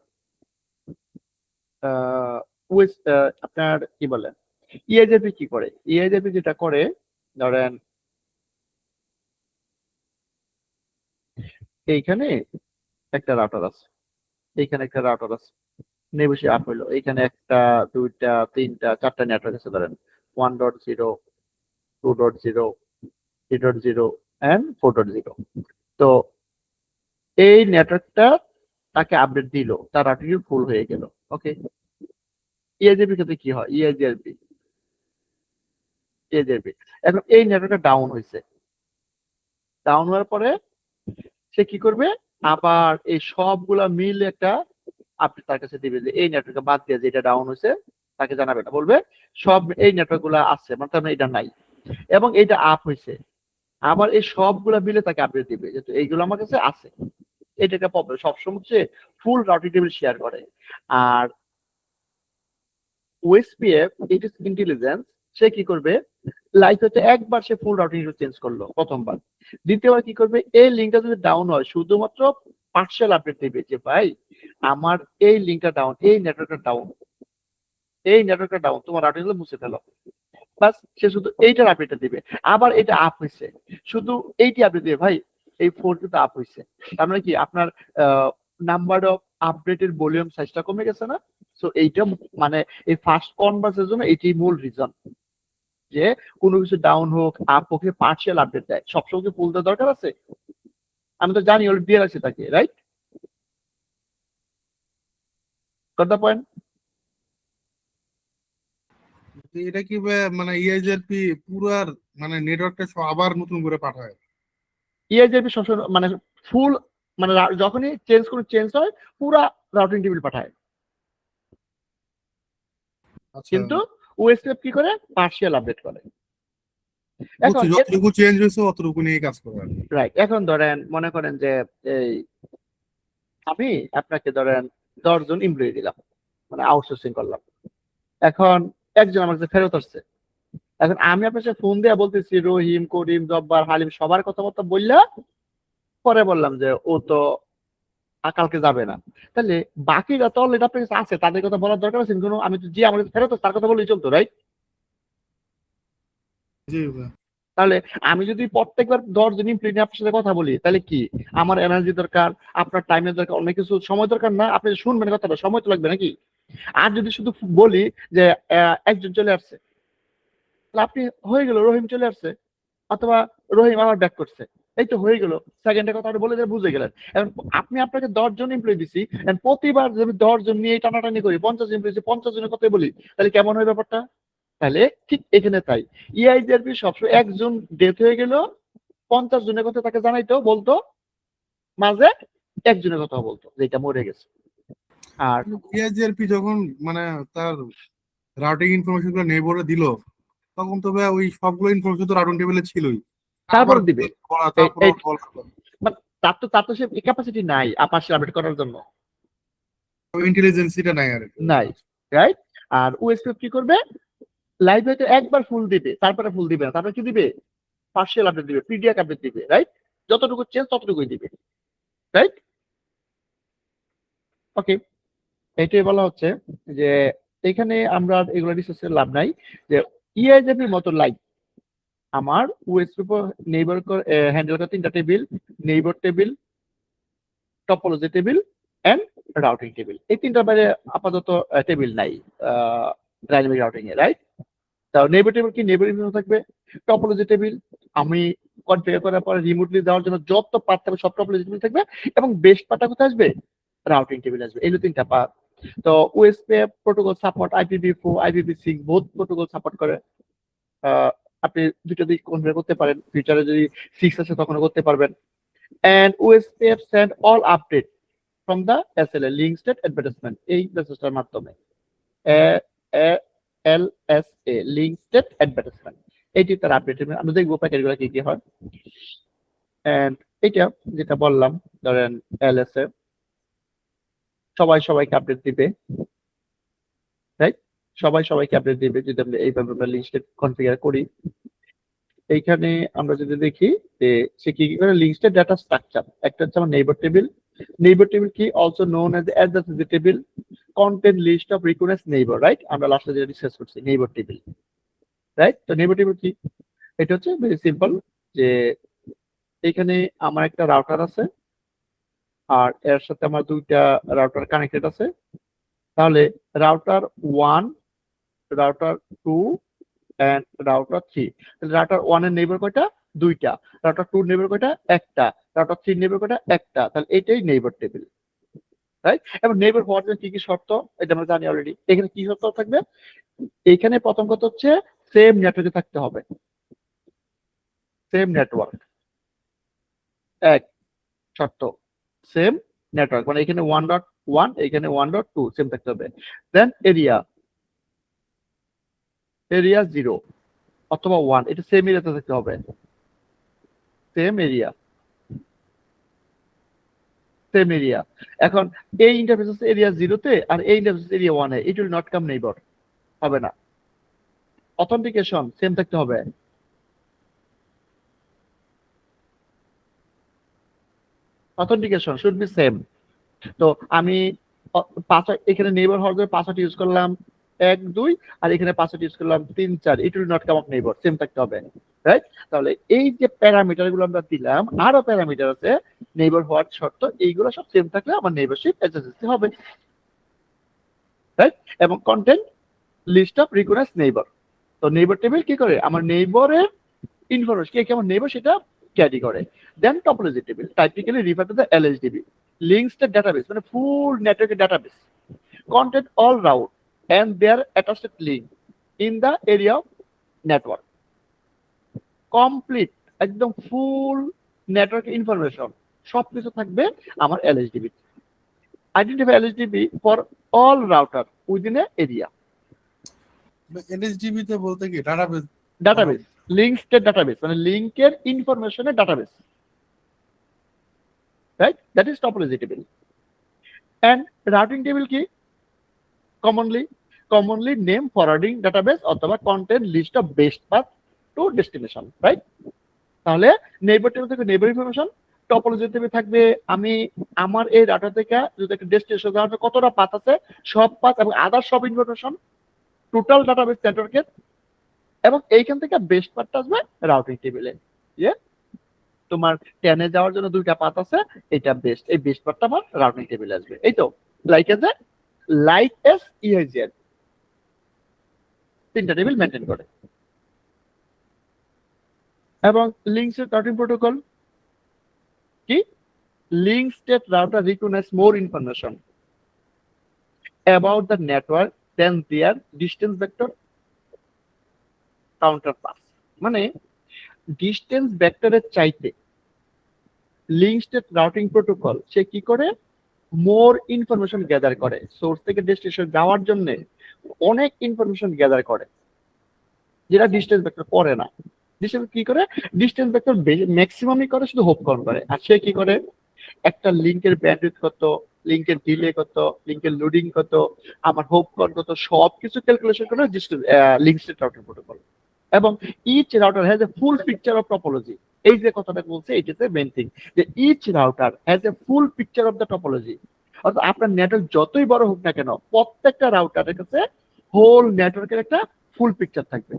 উইথ আপনার কি বলে ইএজেপি কি করে, ইএজেপি যেটা করে, ধরেন এইখানে একটা রাউটার আছে, এইখানে একটা রাউটার আছে, নেবেশি আপ হইলো, এইখানে একটা, দুইটা, তিনটা, চারটা নেটওয়ার্ক আছে, ধরেন 1.0, 2.0, 3.0 এন্ড 4.0। তো এই নেটওয়ার্কটা তাকে আপডেট দিল, তার রাউটিং ফুল হয়ে গেল। ওকে, ইএজেপি ক্ষেত্রে কি হয়, ইএজেপি এখন এই নেটওয়ার্কটা ডাউন হয়েছে, ডাউন হওয়ার পরে সে কি করবে, আবার এই সবগুলা মিল একটা আপনি তার কাছে দিবে, যে এই নেটওয়ার্কে বাদ দিয়ে যেটা ডাউন হয়েছে তাকে জানাবে না, বলবে সব এই নেটওয়ার্ক গুলা আছে, মানে তার মানে এটা নাই, এবং এটা আপ হয়েছে, আবার এই সবগুলা মিলে তাকে আপডেট দিবে যে এইগুলো আমার কাছে আছে। এটা একটা প্রবলেম, সবসময় হচ্ছে ফুল রাউটিং টেবিল শেয়ার করে। আর ওএসপিএফ ইট ইজ ইন্টেলিজেন্স, সে কি করবে, লাইক হচ্ছে একবার সে ফুল রাউটিং চেঞ্জ করলো প্রথমবার, দ্বিতীয়বার কি করবে, এই লিঙ্কটা যদি ডাউন হয় শুধুমাত্র পার্সিয়াল আপডেট দিবে যে ভাই আমার এই লিঙ্কটা ডাউন, এই নেটওয়ার্কটা ডাউন, এই নেটওয়ার্কটা ডাউন, তোমার রাউটিং মুছে ফেলো। বাস সে শুধু এইটার আপডেটটা দিবে। আবার এটা আপ হয়েছে, শুধু এইটি আপডেট দিবে ভাই, এই 4 কিন্তু আপ হয়েছে, তার মানে কি আপনার নাম্বার অফ আপডেটের ভলিউম সাইজটা কমে গেছে না? সো এইটা মানে এই ফার্স্ট কনভার্সের জন্য এটি মূল রিজন, যে কোনো কিছু ডাউন হোক আপ হোক পার্শিয়াল আপডেট দেয়, সবসময় কি ফুল দেওয়ার দরকার আছে? আমি তো জানি অলরেডি দিয়ে রাখছি তাকে, রাইট? Got the point? তো এটা কি মানে ইআইজেআরপি পুরার মানে নেটওয়ার্কটা আবার নতুন করে পাঠায়? ইআইজেপি সবসময় মানে ফুল মানে যখনই চেঞ্জ হয় পুরা রাউটিং টেবিল পাঠায়, আচ্ছা, কিন্তু ওএসপিএফ কি করে পার্শিয়াল আপডেট করে। এখন বুঝছি, যতটুকু চেঞ্জ হয়েছে অতটুকু নিয়ে কাজ করে আর কি। রাইট, এখন ধরেন মনে করেন যে এই আমি আপনাকে ধরেন 10 জন এমপ্লয়ি দিলাম, মানে আউটসোর্সিং করলাম। এখন একজন আমার কাছে ফেরত আসছে, এখন আমি আপনার সাথে ফোন দিয়ে বলতেছি রহিম, করিম, জব্বার, হালিম সবার কথাবার্তা বললা, পরে বললাম যে ও তো কালকে যাবে না, তাহলে বাকিরা তো অলরেডি আপনার কাছে আছে, তাদের কথা বলার দরকার আছে কোনো? আমি তো যে আমার কাছে ফেরত আসছে, তার কথা বলেই চলতো, রাইট? জি ভাই। তাহলে আমি যদি প্রত্যেকবার 10 জন এমপ্লয়ি নিয়ে আপনার সাথে কথা বলি, তাহলে কি আমার এনার্জি দরকার, আপনার টাইমের দরকার, অনেক কিছু সময় দরকার না? আপনি শুনবেন কথাটা, সময় তো লাগবে নাকি? আর যদি শুধু বলি যে একজন চলে আসছে, তাহলে আপনি হয়ে গেল রহিম চলে আসছে, অথবা রহিম আবার ব্যাক করছে, এই তো হয়ে গেল, সেকেন্ডের কথা বলে দিয়ে বুঝে গেলেন। এখন আপনি আপনাকে 10 জন এমপ্লয়ি দিছি, প্রতিবার যদি 10 জন নিয়ে টানাটানি করি, 50 এমপ্লয়ি 50 জনের কথাই বলি, তাহলে কেমন হয় ব্যাপারটা? তাহলে ঠিক এখানে তাই, ইআইজেআরপি সবসময় একজন ডেথ হয়ে গেল 50 জনের কথা তাকে জানাইতো, বলতো মাঝে একজনের কথা বলতো যেটা মরে গেছে। আর ইআইজেআরপি যখন মানে তার রাউটিং ইনফরমেশন গুলো নেইবরে দিল, তখন তো ভাই ওই সবগুলো ইনফরমেশন তো রাউটিং টেবিলে ছিলই, আবার তারপরে দিবে বলা, এই তারপর এই বলা মানে তার তো সে ক্যাপাসিটি নাই আপার আপডেট করার জন্য, ইন্টেলিজেন্সিটা নাই আর কি। নাই, রাইট? আর ওএসপি কি করবে, লাইভ হয়তো একবার ফুল দিবে, তারপরে ফুল দিবে না, তারপরে কি দিবে, পার্সিয়াল আপডেট দিবে, পিডিএফ আপডেট দিবে, রাইট? যতটুকু চেঞ্জ ততটুকুই দিবে, রাইট? ওকে, এটাই বলা হচ্ছে যে এখানে আমরা এগুলো ডিসকাস করে লাভ নাই, যে ইআইজেপির মতো লাইভ আমার ওএসপি নেইবার হ্যান্ডেল করা 3টা table, neighbour table, topology table and routing table, এই 3টার বাইরে আপাতত টেবিল নাই ডাইনামিক রাউটিং এ, রাইট? তাও নেইবার টেবিল কি, নেইবার ইনফরমেশন থাকবে। টপোলজি টেবিল আমি কনফিগার করার পরে রিমোটলি দেওয়ার জন্য যত পার্ট থাকবে সব টপোলজি টেবিল থাকবে, এবং বেস্ট পার্টটা কোথায় আসবে, রাউটিং টেবিল আসবে। এই 3টা পার্ট। তো OSP protocol support IPv4 IPv6 both protocol support করে। আপনি দুটো দিক কনফিগার করতে পারেন, ফিউচারে যদি 6 আসে তখন করতে পারবেন। and OSPF send all update from the SLA link state advertisement এই মেসেজটার মাধ্যমে LSA link state advertisement, এইটি তার আপডেট। আমরা দেখবো প্যাকেটগুলো কি কি হয়। এন্ড এটা যেটা বললাম, ধরেন LSA সবাইকে আপডেট দিবে, রাইট? সবাইকে আপডেট দিবে যদি আমরা এইভাবে আমরা লিঙ্ক স্টেট কনফিগার করি। এইখানে আমরা যদি দেখি যে সে কি করে লিঙ্ক স্টেট ডাটা স্ট্রাকচার, একটা হচ্ছে আমার নেইবার টেবিল। নেইবার টেবিল কি also known as adjacency table, content list of request neighbour, right? আমরা লাস্টে যেটা ডিসকাস করছি নেইবার টেবিল, রাইট? তো নেইবার টেবিল কি, এটা হচ্ছে ভেরি সিম্পল, যে এখানে আমার একটা রাউটার আছে আর এর সাথে আমার 2টা রাউটার কানেক্টেড আছে, তাহলে রাউটার 1, রাউটার 2 এন্ড রাউটার 3, তাহলে রাউটার 1 এর নেইবার কয়টা, 2টা, রাউটার 2 এর নেইবার কয়টা, একটা, রাউটার 3 এর নেইবার কয়টা, একটা, তাহলে এটাই নেইবার টেবিল, রাইট? এবং নেইবার হওয়ার জন্য কি কি শর্ত, এটা আমরা জানি অলরেডি। এখানে কি শর্ত থাকবে, এখানে প্রথম কথা হচ্ছে সেম নেটওয়ার্কে থাকতে হবে, সেম নেটওয়ার্ক, এক শর্ত, সেম নেটওয়ার্ক, মানে এখানে 1.1 এখানে 1.2 সেম থাকতে হবে। দেন এরিয়া 0 অথবা 1, এটা সেম এরিয়াতে থাকতে হবে, সেম এরিয়া, সেম এরিয়া। এখন এই ইন্টারফেস এরিয়া 0-তে আর এই ইন্টারফেস এরিয়া 1-এ, it will not come neighbour, হবে না। অথেন্টিকেশন সেম থাকতে হবে, অথেন্টিকেশন শুড বি সেম। তো আমি এখানে নেইবার হওয়ার জন্য পাসওয়ার্ড ইউজ করলাম 1 2 আর এখানে পাসওয়ার্ড ইউজ করলাম 3 4, it will not come up neighbour, same থাকতে হবে, রাইট? তাহলে এই যে প্যারামিটার গুলো আমরা দিলাম, আরো প্যারামিটার আছে নেইবার হওয়ার শর্ত, এইগুলো সব সেম থাকলে আমার নেইবারশিপ এসএসসি হবে, রাইট? এবং content list of recognised neighbour. তো নেইবার টেবিল কি করে, আমার নেইবারের ইনফরমেশন কে কেমন নেইবার সেটা ক্যারি করে। Then topology table typically refer to the LSDB, links to database, মানে ফুল নেটওয়ার্কের database, content all route and their attached link in the area of network, complete একদম ফুল network information সবকিছু থাকবে আমার LSDB. Identify LSDB for all router within a area. NSDB তে বলতে কি database? Database, links টেড ডাটাবেস, মানে লিংকের ইনফরমেশনের ডাটাবেস, right? That is topology table. And routing table কি, commonly name forwarding database অথবা content list of best path to destination, right? তাহলে নেইবার টেবিল থেকে নেইবার ইনফরমেশন, টপোলজি টেবিল থাকবে আমি আমার এই ডাটা থেকে যদি একটা ডেস্টিনেশন যাওয়ার জন্য কতটা পাথ আছে সব পাথ এবং আদার সব ইনফরমেশন টোটাল ডাটাবেস নেটওয়ার্কের, এবং এইখান থেকে বেস্ট পাথটা আসবে রাউটিং টেবিলে। যে তোমার 10 এ যাওয়ার জন্য দুইটা পাথ আছে, এটা বেস্ট, এই বেস্ট পাথটা আমার রাউটিং টেবিলে আসবে। এই তো লাইক এস ইএজেড তিনটা টেবিল মেনটেন করে। এবং লিঙ্কস রাউটিং প্রোটোকল কি, link state router recognise more information about the network than their distance vector counterparts, মানে ডিস্টেন্স ভেক্টরের চাইতে লিঙ্ক স্টেট রাউটিং প্রোটোকল সে কি করে, মোর ইনফরমেশন গ্যাদার করে, সোর্স থেকে ডেস্টিনেশন যাওয়ার জন্য অনেক ইনফরমেশন গ্যাদার করে যেটা ডিস্টেন্স ভেক্টর করে না। ডিস্টেন্স কি করে, ডিস্টেন্স ভেক্টর ম্যাক্সিমামই করে শুধু হোপ কল করে, আর সে কি করে একটা লিংকের ব্যান্ডউইথ কত, লিংকের ডিলে কত, লিংকের লোডিং কত, আমার হোপ কল কত, সবকিছু ক্যালকুলেশন করে লিঙ্ক স্টেট রাউটিং প্রোটোকল। এবং each router has a full picture of topology, এই যে কথাটা বলছে এটা হচ্ছে মেইন থিং, যে each router has a full picture of the topology, অর্থাৎ আপনার নেটওয়ার্ক যতই বড় হোক না কেন প্রত্যেকটা রাউটারের কাছে হোল নেটওয়ার্কের একটা ফুল পিকচার থাকবে।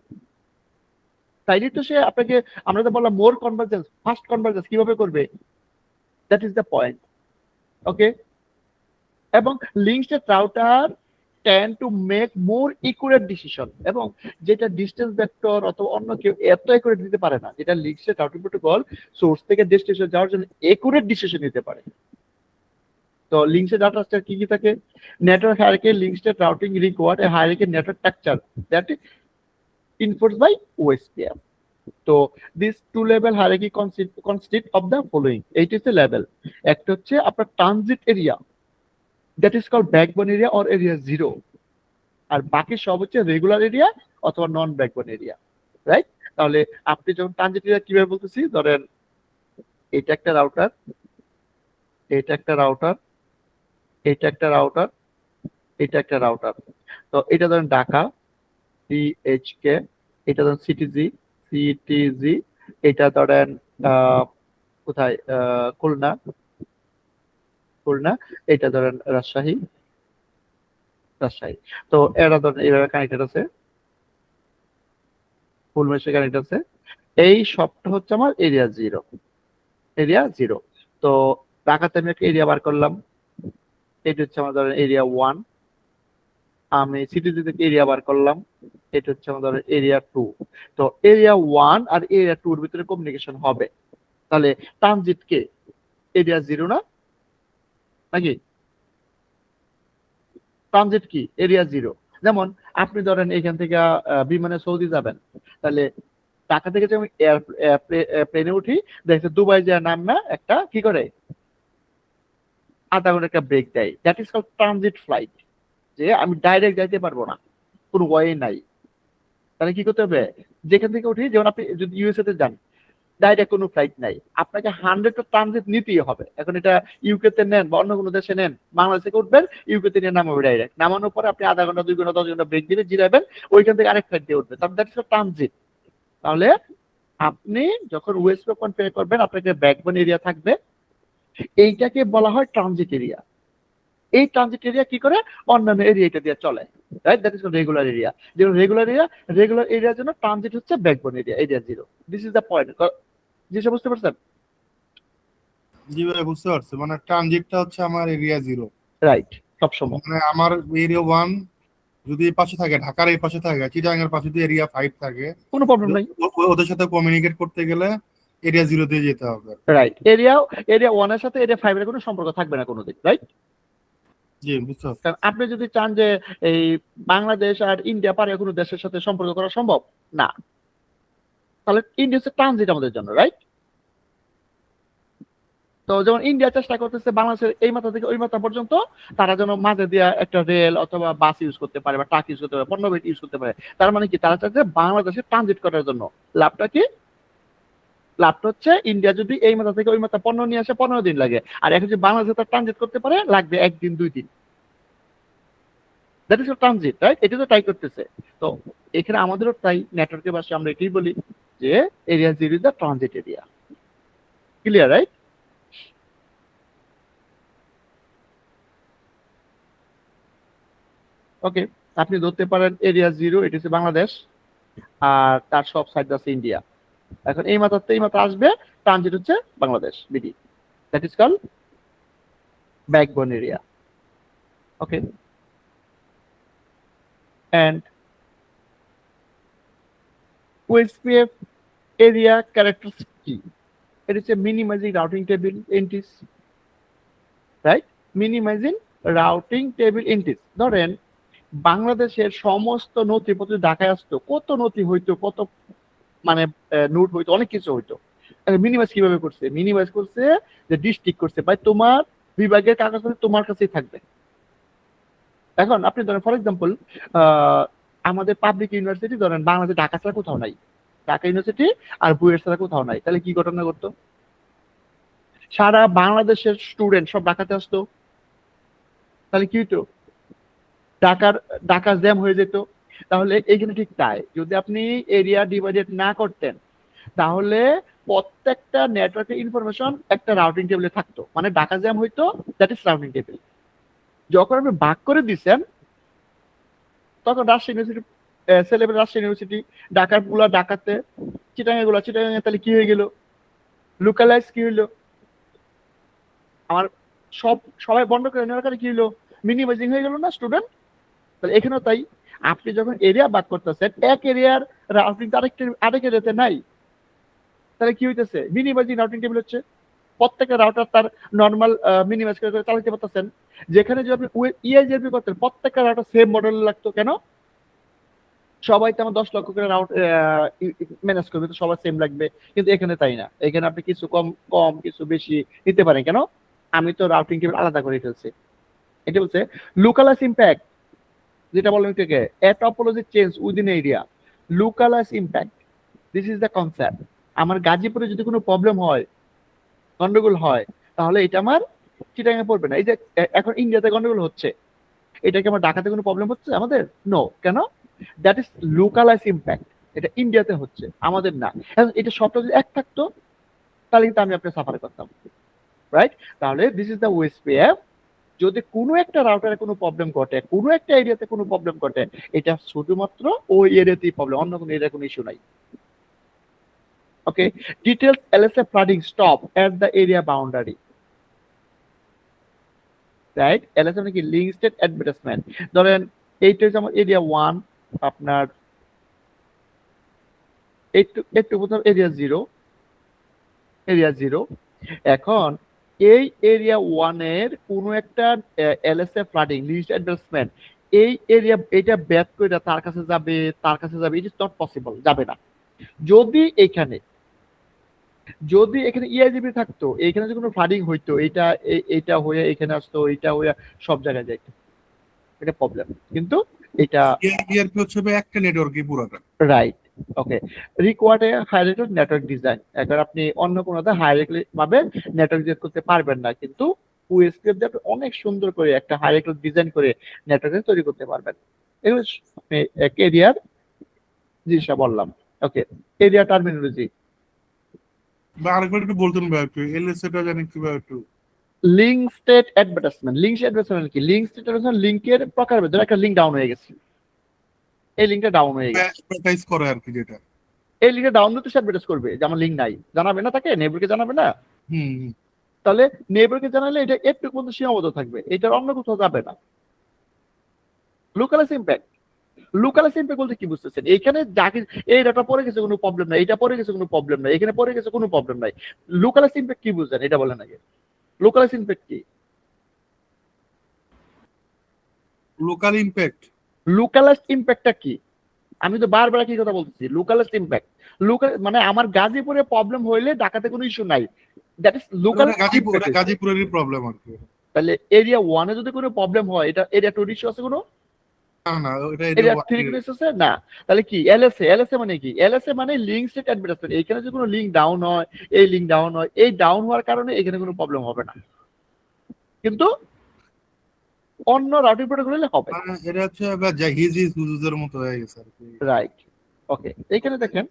তাইলে তো সে আপনাকে, আমরা তো বললাম মোর কনভার্জেন্স, ফাস্ট কনভার্জেন্স কিভাবে করবে, দ্যাট ইজ দ্য পয়েন্ট, ওকে? এবং link state router tan to make more accurate decision, এবং যেটা ডিস্টেন্স ভেক্টর অথবা অন্য কেউ এত একুরেট দিতে পারে না, যেটা link state routing protocol source থেকে ডেস্টিনেশন যাওয়ার জন্য একুরেট ডিসিশন নিতে পারে। তো লিঙ্ক স্টেট ডাটা স্ট্রাকচার কি কি থাকে, network hierarchy, link state routing required a hierarchy network structure that enforced by OSPF. তো this two level hierarchy consist of the following, eight is the level. একটা হচ্ছে আপনার transit area, that is called backbone area or area 0, আর বাকি সব হচ্ছে regular area অথবা নন backbone area, right? তাহলে আপনি যখন ট্রানজিট এরিয়া কিভাবে বলতেছি, ধরেন এটা একটা রাউটার, এটা একটা রাউটার, এটা একটা রাউটার, এটা একটা রাউটার। তো এটা ধরেন ঢাকা সিএইচকে, এটা ধরেন সিটিজি, এটা ধরেন কোথায় খুলনা, এটা ধরেন রাজশাহী। তো এরা ধরেন এইভাবে কানেক্টেড আছে, ফুল মেশে কানেক্ট আছে। এই সবটা হচ্ছে আমার এরিয়া 0। তো ঢাকাতে আমি একটা এরিয়া বার করলাম, এটা হচ্ছে আমার ধরেন এরিয়া 1। আমি সিটিজি থেকে এরিয়া বার করলাম, এটা হচ্ছে আমার ধরেন এরিয়া 2। তো এরিয়া 1 আর এরিয়া 2 এর ভিতরে কমিউনিকেশন হবে, তাহলে ট্রানজিট কে এরিয়া 0 না নাকি? ট্রানজিট কি এরিয়া 0। যেমন আপনি ধরেন এখান থেকে বিমানে সৌদি যাবেন, তাহলে ঢাকা থেকে যে আমি প্লেনে উঠি, দেখছি দুবাই যে নামনা একটা কি করে আধা ঘন্টা একটা ব্রেক দেয়, that is called transit flight, যে আমি ডাইরেক্ট যাইতে পারবো না, কোনো ওয়ে নাই। তাহলে কি করতে হবে, যেখান থেকে উঠি, যেমন আপনি যদি ইউএসএ তে যান, ডাইরেক্ট কোনো ফ্লাইট নাই, আপনাকে 100 ট্রানজিট নিতেই হবে। এখন এটা ইউকে তে নেন বা অন্য কোনো দেশে নেন, বাংলাদেশ থেকে উঠবেন, ইউকে তে নিয়ে নামাবে ডাইরেক্ট, নামানোর পরে আপনি আধা ঘন্টা 2 ঘন্টা 10 ঘন্টা ব্রেক দিলে জিরাবেন, ওইখান থেকে আরেক ফ্লাইট দিয়ে উঠবে, তাহলে দ্যাট ইজ ট্রানজিট। তাহলে আপনি যখন ওয়েস্ট কনফিগার করবেন, আপনাকে ব্যাকবোন এরিয়া থাকবে, এইটাকে বলা হয় ট্রানজিট এরিয়া। এই ট্রানজিট এরিয়া কি করে, অন্যান্য এরিয়া দিয়ে চলে। Right? That is regular area. যেমন রেগুলার এরিয়ার জন্য ট্রানজিট হচ্ছে backbone area 0। This is the point. জিনিসটা বুঝতে পারছেন? জি ভাই, বুঝতে পারছি। মানে ট্রানজিটটা হচ্ছে আমার এরিয়া 0। রাইট, সবসময় মানে আমার এরিয়া 1 যদি এই পাশে থাকে, ঢাকার এই পাশে থাকে, চিটাগাং এর পাশে যদি এরিয়া 5 থাকে, কোনো প্রবলেম নাই। ওদের সাথে কমিউনিকেট করতে গেলে এরিয়া 0 দিয়ে যেতে হবে। রাইট, এরিয়া 1 এর সাথে এরিয়া 5 এর কোনো সম্পর্ক থাকবে না কোনোদিন, রাইট? জি, বুঝতে পারছি। কারণ আপনি যদি চান যে এই বাংলাদেশ আর ইন্ডিয়া পারে কোনো দেশের সাথে সম্পর্ক করা সম্ভব না, তাহলে ইন্ডিয়া হচ্ছে ট্রানজিট আমাদের জন্য, রাইট? তো যেমন ইন্ডিয়া চেষ্টা করতেছে বাংলাদেশের এই মাথা থেকে ওই মাথা পর্যন্ত তারা যেন মাঝে দিয়ে একটা রেল অথবা বাস ইউজ করতে পারে বা ট্রাক ইউজ করতে পারে, পণ্যবাহী ইউজ করতে পারে। তার মানে কি, তারা চাচ্ছে বাংলাদেশে ট্রানজিট করার জন্য। লাভটা কি? লাভটা হচ্ছে ইন্ডিয়া যদি এই মাথা থেকে ওই মাথা পণ্য নিয়ে আসে 15 দিন লাগে, আর এখন যদি বাংলাদেশে তার ট্রানজিট করতে পারে লাগবে 1 দিন 2 দিন। That is transit, right? এটা তো ট্রাই করতেছে। তো এখানে আমাদেরও তাই, নেটওয়ার্কের ভাষায় আমরা এটাই বলি যে area 0 is the transit area. Clear, right? Okay, আপনি ধরতে পারেন এরিয়া 0 এটি হচ্ছে বাংলাদেশ, আর তার সব সাইড আছে ইন্ডিয়া। এখন এই মাথাতে এই মাথা আসবে, ট্রানজিট হচ্ছে Bangladesh BD. That is call backbone area. Okay, and OSPF area characteristic কি? It is a minimizing routing table entities, right? Minimizing routing table entities. ধরেন বাংলাদেশের সমস্ত নথিপত্র ঢাকায় আসতো, কত নথি হইতো, কত মানে নোট হইতো, অনেক কিছু হইতো। মিনিমাইজ কিভাবে করছে? মিনিমাইজ করছে যে ডিস্ট্রিক্ট করছে, ভাই তোমার বিভাগের কাগজপত্র তোমার কাছেই থাকবে। এখন আপনি ধরেন ফর এক্সাম্পল আমাদের পাবলিক ইউনিভার্সিটি ধরেন বাংলাদেশে ঢাকা ছাড়া কোথাও নাই, ঢাকা ইউনিভার্সিটি আর বুয়েট ছাড়া কোথাও নাই, তাহলে কি ঘটনা করতো? সারা বাংলাদেশের স্টুডেন্ট সব ঢাকাতে আসতো, তাহলে কি হইতো? ঢাকার জ্যাম হয়ে যেত। তাহলে এইখানে ঠিক তাই, যদি আপনি এরিয়া ডিভাইডেড না করতেন তাহলে প্রত্যেকটা নেটওয়ার্কের ইনফরমেশন একটা রাউটিং টেবিলে থাকতো, মানে ঢাকা জ্যাম হইতো, দ্যাট ইজ রাউটিং টেবিল। যখন আপনি ভাগ করে দিচ্ছেন তখন রাজশাহী ইউনিভার্সিটি ছেলেমেয়ে রাজশাহী ইউনিভার্সিটি, ঢাকার পুলা ঢাকাতে, চিটাগাং গুলা চিটাগাং, তাহলে কি হয়ে গেল? লোকালাইজ কি হইলো? আমার সবাই বন্ধ করে নেওয়ার কারণে কি হইলো? মিনিমাইজিং হয়ে গেল না স্টুডেন্ট? তাহলে এখানেও তাই, আপনি যখন এরিয়া ভাগ করতেছেন এক এরিয়ার রাউটিং আরেক এরিয়াতে নাই, তাহলে কি হইতেছে? মিনিমাইজিং রাউটিং টেবিল হচ্ছে। প্রত্যেকটা রাউটার তার নর্মাল মিনিমাইজ করে চালাতে পারতেছেন। যেখানে যদি আপনি ইআইজিআরপি করতেন প্রত্যেকটা রাউটার সেম মডেল লাগতো, কেন? সবাই তো আমার 10 লক্ষ করে রাউট ম্যানেজ করবে, তো সবার সেম লাগবে। কিন্তু এখানে তাই না, এখানে আপনি কিছু কম কম কিছু বেশি নিতে পারেন। কেন? আমি তো রাউটিং টেবিল আলাদা করে ফেলছি। এটা বলছে লোকালাইজ ইম্প্যাক্ট, যেটা বললাম থেকে a topology change within area, localize impact, this is the concept. আমার গাজীপুরে যদি কোনো প্রবলেম হয়, গন্ডগোল হয়, তাহলে এটা আমার চিটাগাং এ পড়বে না। এই যে এখন ইন্ডিয়াতে গন্ডগোল হচ্ছে, এটা কি আমার ঢাকাতে কোনো প্রবলেম হচ্ছে আমাদের? নো। কেন? That is localise impact. এটা ইন্ডিয়াতে হচ্ছে, আমাদের না। এটা সবটা যদি এক থাকতো তাহলে কিন্তু আমি আপনার সাফার করতাম, রাইট? তাহলে দিস ইজ দ্য ওএসপিএফ। যদি কোনো একটা রাউটারে কোনো প্রবলেম ঘটে, কোনো একটা এরিয়াতে কোনো প্রবলেম ঘটে, এটা শুধুমাত্র ওই এরিয়াতেই প্রবলেম, অন্য কোনো এরিয়া কোনো ইস্যু নাই। Okay, details LSA flooding stop at the area boundary, right? LSA মানে কি? Link state advertisement. ধরেন এইটা হচ্ছে আমার এরিয়া 1, আপনার একটু প্রথম এরিয়া 0। এখন এই এরিয়া 1 এর কোনো একটা এলএসএ ফ্লাডিং লিস্ট অ্যাডভার্টাইজমেন্ট এই এরিয়া এটা ব্যাক করে তার কাছে যাবে, ইট ইজ নট পসিবল, যাবে না। যদি এখানে ইআইজিবি থাকতো, এখানে যদি কোনো ফ্লাডিং হইতো, এইটা হয়ে এখানে আসতো, এইটা হয়ে সব জায়গায় যাইতো, এটা প্রবলেম। কিন্তু এটা ইয়ারপি হচ্ছে ভাই একটা নেটওয়ার্কই পুরোটা। রাইট। ওকে, রিকোয়ার্ড এ হাইরার্কিক্যাল নেটওয়ার্ক ডিজাইন। এখন আপনি অন্য কোনোতে হাইরার্কিক্যাল ভাবে নেটওয়ার্ক ডিজাইন করতে পারবেন না, কিন্তু ওএসপিএফ দিয়ে আপনি অনেক সুন্দর করে একটা হাইরার্কিক্যাল ডিজাইন করে নেটওয়ার্ক তৈরি করতে পারবেন। এগুলো এরিয়ার জিনিসটা বললাম। ওকে, এরিয়া টার্মিনোলজি। বা আরেকবার একটু বলতেন ভাই, একটু এলএসএ টা জানি কিভাবে একটু link state advertisement. Link state advertisement কি? লিঙ্ক স্টেট অ্যাডভার্টাইজমেন্ট লিঙ্কের প্রকার ধরে একটা লিঙ্ক ডাউন হয়ে গেছে, এই লিঙ্কটা ডাউন হয়ে গেছে, অ্যাডভার্টাইজ করে আর কি যেটা। এই লিঙ্কটা ডাউন দিতে সে অ্যাডভার্টাইজ করবে যে আমার লিঙ্ক নাই, জানাবে না তাকে, নেইবারকে জানাবে না। হুম হুম। তাহলে নেইবারকে জানালে এটা একটু পর্যন্ত সীমাবদ্ধ থাকবে, এটার অন্য কোথাও যাবে না। লোকালাইজ ইমপ্যাক্ট, লোকালাইজ ইমপ্যাক্ট বলতে কি বুঝতেছেন? এখানে যাকে এই ডাটা পড়ে গেছে কোনো প্রবলেম নাই, এটা পড়ে গেছে কোনো প্রবলেম নাই, এখানে পড়ে গেছে কোনো প্রবলেম নাই। লোকালাইজ ইমপ্যাক্ট কি বুঝেন এটা বলেন আগে। লোকালাইজ ইমপ্যাক্ট কি? লোকাল ইমপ্যাক্ট, লোকালাইজড ইমপ্যাক্টটা কি? আমি তো বারবার একই কথা বলতেছি, লোকালাইজড ইমপ্যাক্ট। লোকাল মানে আমার গাজীপুরে প্রবলেম হইলে ঢাকাতে কোনো ইস্যু নাই, দ্যাট ইজ লোকাল ইমপ্যাক্ট। গাজীপুরেরই প্রবলেম আর কি। তাহলে এরিয়া 1 এ যদি কোনো প্রবলেম হয়, এটা এরিয়া 2 ইস্যু আছে কোনো? না না, ওটা এরিয়া 3 কোনো ইস্যু আছে না? তাহলে কি এলএসএ? এলএসএ মানে কি? এলএসএ মানে লিঙ্ক স্টেট অ্যাডভার্টাইজমেন্ট। এখানে যদি কোনো লিঙ্ক ডাউন হয়, এই লিঙ্ক ডাউন হয়, এই ডাউন হওয়ার কারণে এখানে কোনো প্রবলেম হবে না, কিন্তু অন্য রাউটিং প্রোটোকল হলে হবে। এটা হচ্ছে আবার হিজ হিজ হুজুজের মতো হয়ে গেছে আর কি। Right, okay. এখানে দেখেন,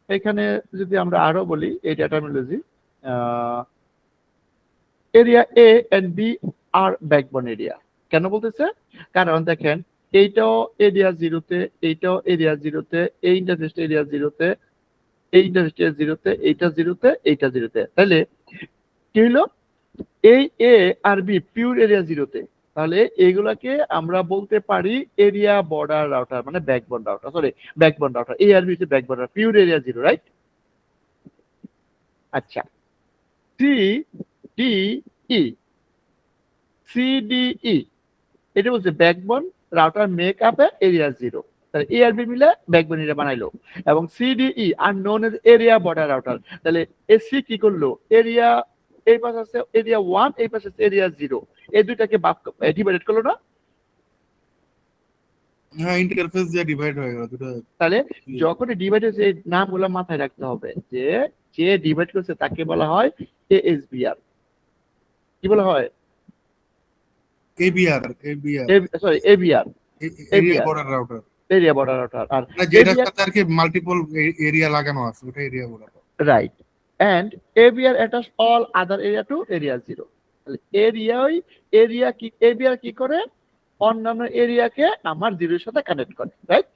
এখানে যদি আমরা আরো বলি এই terminology, area A and B আর ব্যাকবোন এরিয়া। কেন বলতেছে? কারণ দেখেন এইটাও এরিয়া 0-তে, এইটাও এরিয়া 0-তে, এই ইন্টারফেস এরিয়া 0-তে, এই ইন্টারফেস 0-তে, এইটা 0-তে, এইটা 0-তে। তাহলে কি হলো? এই এ আর বি পিওর এরিয়া 0-তে। তাহলে এইগুলাকে আমরা বলতে পারি এরিয়া বর্ডার রাউটার, মানে backbone router, sorry backbone router. A আর বি হচ্ছে backbone router, pure area 0, right? আচ্ছা, C D E, C D E এটা বলছে backbone router make up area 0। তাহলে এ আর বি মিলে ব্যাকবোন এরিয়া বানাইলো, এবং CDE are known as area border router. তাহলে এসি কি করলো? এরিয়া এই পাশে আছে এরিয়া 1, এই পাশে আছে এরিয়া 0, এই দুইটাকে ডিভাইড করলো না? হ্যাঁ, ইন্টারফেস দিয়ে ডিভাইড হয়ে গেল দুটো। তাহলে যখন ডিভাইড হয়েছে এই নামগুলো মাথায় রাখতে হবে, যে যে ডিভাইড করছে তাকে বলা হয় এএসবিআর। কি বলা হয়? ABR, ABR sorry ABR, area border router. Area border router. আর মানে যেটার ABR সাথে আর কি মাল্টিপল এরিয়া লাগানো আছে ওটা area border. right, and ABR attach all other area to area 0. Area কি ABR কি করে? অন্যান্য এরিয়াকে আমার 0 এর সাথে কানেক্ট করে, রাইট?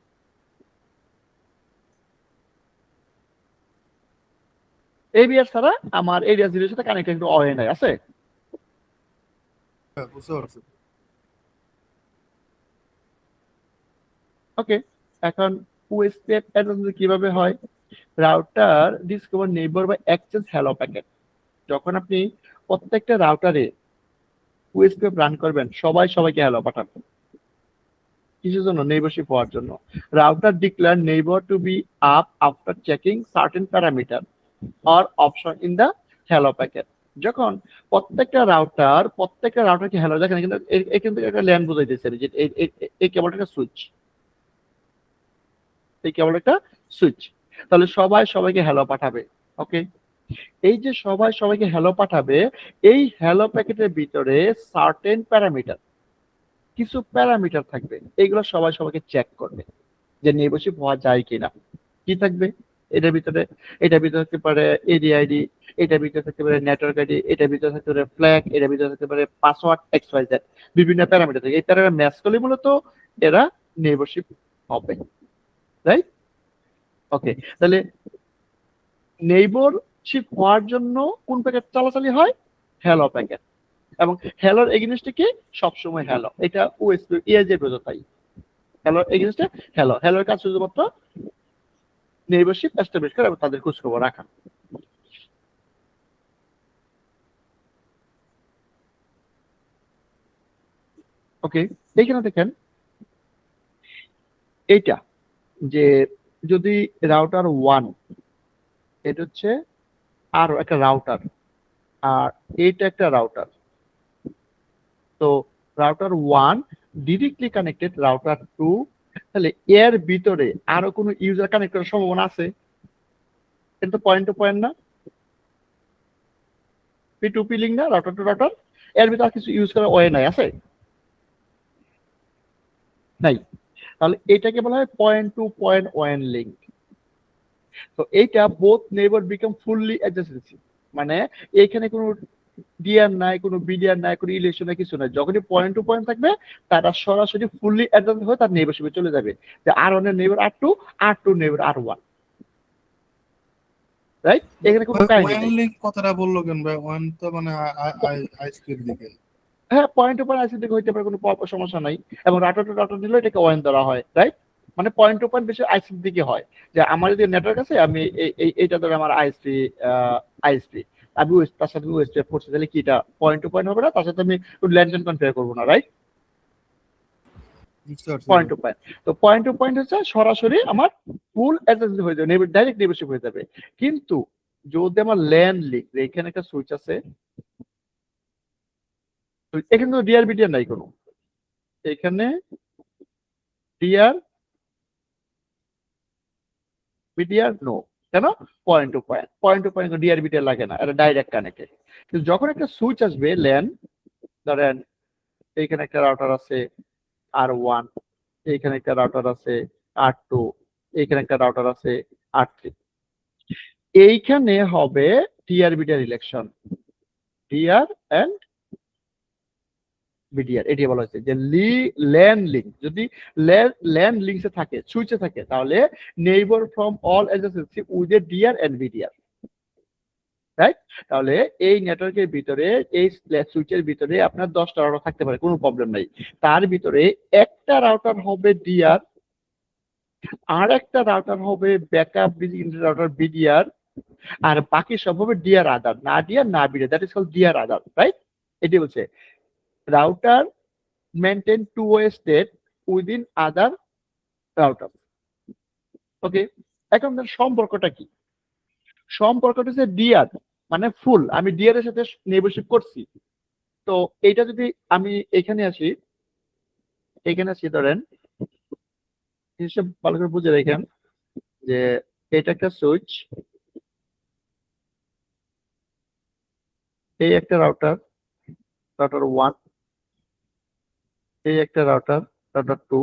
ABR ছাড়া আমার এরিয়া 0 এর সাথে কানেক্ট কিন্তু হয় নাই, আছে? হ্যাঁ, বুঝতে পারছি। ওকে, এখন ওয়েস্টেড অ্যাড্রেস কিভাবে হয়? রাউটার ডিসকভার নেইবার বা এক্সচেঞ্জ হ্যালো প্যাকেট। যখন আপনি প্রত্যেকটা রাউটারে ওয়েস্টেড রান করবেন, সবাইকে হ্যালো পাঠাবেন। কিসের জন্য? নেইবারশিপ হওয়ার জন্য। Router declare neighbour to be up after checking certain parameter or option in the hello packet. যখন প্রত্যেকটা রাউটারকে হ্যালো, দেখেন এখান থেকে একটা ল্যান্ড বোঝাইতেছে যে এই কেবলটা একটা সুইচ, এই কেবল একটা সুইচ। তাহলে সবাইকে হ্যালো পাঠাবে। ওকে, এই যে সবাইকে হ্যালো পাঠাবে, এই হ্যালো প্যাকেটের ভিতরে সার্টেন প্যারামিটার, কিছু প্যারামিটার থাকবে, এইগুলো সবাইকে চেক করবে যে নেইবারশিপ হওয়া যায় কিনা। কি থাকবে এটার ভিতরে? এটার ভিতরে থাকতে পারে এরিয়া আইডি, এটার ভিতরে থাকতে পারে নেটওয়ার্ক আইডি, এটার ভিতরে থাকতে পারে ফ্ল্যাগ, এটার ভিতরে থাকতে পারে পাসওয়ার্ড XYZ, বিভিন্ন প্যারামিটার থাকে। এই প্যারামিটার ম্যাচ করলে মূলত এরা নেইবারশিপ হবে, রাইট? ওকে, তাহলে নেইবারশিপ হওয়ার জন্য কোন প্যাকেট চালাচালি হয়? Hello packet. এবং হ্যালোর এগেইনস্টে কি? সবসময় হ্যালো। এটা ওএসপি এআইজে বোঝায়। হ্যালোর এগেইনস্টে হ্যালোর কাজ শুধুমাত্র নেইবারশিপ এস্টাবলিশ করা এবং তাদের খোঁজ খবর রাখা। ওকে, এইখানে দেখেন এইটা, যে যদি রাউটার 1, এটা হচ্ছে আরো একটা রাউটার, আর এইটা একটা রাউটার, তো রাউটার 1 ডিরেক্টলি কানেক্টেড রাউটার 2, তাহলে এর ভিতরে আরো কোনো ইউজার কানেক্ট করার সম্ভাবনা আছে? এটা তো পয়েন্ট টু পয়েন্ট না, P2P লিঙ্ক না, রাউটার টু রাউটার। এর ভিতরে কিছু ইউজ করার ওয়ে নাই, আছে? নাই। তাহলে এটাকে বলা হয় point to point one link. তো এইটা both neighbour become fully adjacency, মানে এইখানে কোনো ডিআর নাই, কোনো বিডিআর নাই, কোনো ইলেকশন নাই, কিছু নাই। যখনই পয়েন্ট টু পয়েন্ট থাকবে তারা সরাসরি ফুললি অ্যাডজাস্ট হয়ে তার নেইবারশিপে চলে যাবে। যে আর1 এর নেইবার আর2, আর2 নেইবার আর1, রাইট? এখানে কোনো কাহিনী ওয়ান নেই। লিঙ্ক কথাটা বললো কেন ভাই? ওয়ান তো মানে আইসপির দিকে। হ্যাঁ, পয়েন্ট টু পয়েন্ট আইসি থেকে হইতে পারে, কোনো সমস্যা নাই। এবং রাউটার টু রাউটার দিলে এটাকে ওয়ান ধরা হয়, রাইট? মানে পয়েন্ট টু পয়েন্ট বেশি আইসির দিকে হয়। যে আমার যদি নেটওয়ার্ক আছে, আমি এইটা ধরে আমার আইএসপি আমি তার সাথে ওএসপি করছি, তাহলে কি এটা পয়েন্ট টু পয়েন্ট হবে না? তার সাথে আমি ল্যান্ড কনফিগার করবো না, রাইট? বুঝতে পারছি পয়েন্ট ভাই। To point. তো পয়েন্ট টু পয়েন্ট হচ্ছে সরাসরি আমার ফুল অ্যাডজাস্ট হয়ে যাবে, ডাইরেক্ট নেইবারশিপ হয়ে যাবে। কিন্তু যদি আমার ল্যান্ড লিঙ্ক, এখানে একটা সুইচ আছে, তো এখানে তো ডিআর বিডিআর নাই কোনো, এখানে ডিআর বিটিআর নো। কেন? Point to point, point to point DR BDR লাগে না, এটা ডাইরেক্ট কানেক্টেড। কিন্তু যখন একটা সুইচ আসবে ল্যান, ধরেন এইখানে একটা রাউটার আছে আর1, এইখানে একটা রাউটার আছে আর2, এইখানে একটা রাউটার আছে আর3, এইখানে হবে DR BDR election, DR and BDR. এটি বলা হয়েছে যে ল্যান লিঙ্ক যদি ল্যান লিঙ্কসে থাকে, সুইচে থাকে, তাহলে neighbour from all adjacency with a DR and BDR, right? তাহলে এই নেটওয়ার্কের ভিতরে, এই সুইচের ভিতরে আপনার 10টা রাউটার থাকতে পারে, কোনো প্রবলেম নাই। তার ভিতরে একটা রাউটার হবে ডিআর, আর একটা রাউটার হবে ব্যাকআপ রাউটার বিডিআর, আর বাকি সব হবে ডিআর আদার, না ডিআর না BDR, that is called DR other, right? এটি বলছে router maintain two way state within other router. Okay, এখন সম্পর্কটা কি? সম্পর্কটা হচ্ছে ডিআর মানে ফুল, আমি ডিআর এর সাথে নেইবারশিপ করছি। তো এইটা যদি আমি এখানে আসি, ধরেন হিসেব ভালো করে বুঝে রাখেন যে এটা একটা সুইচ, এই একটা রাউটার, রাউটার 1, এই একটা রাউটার, রাউটার 2,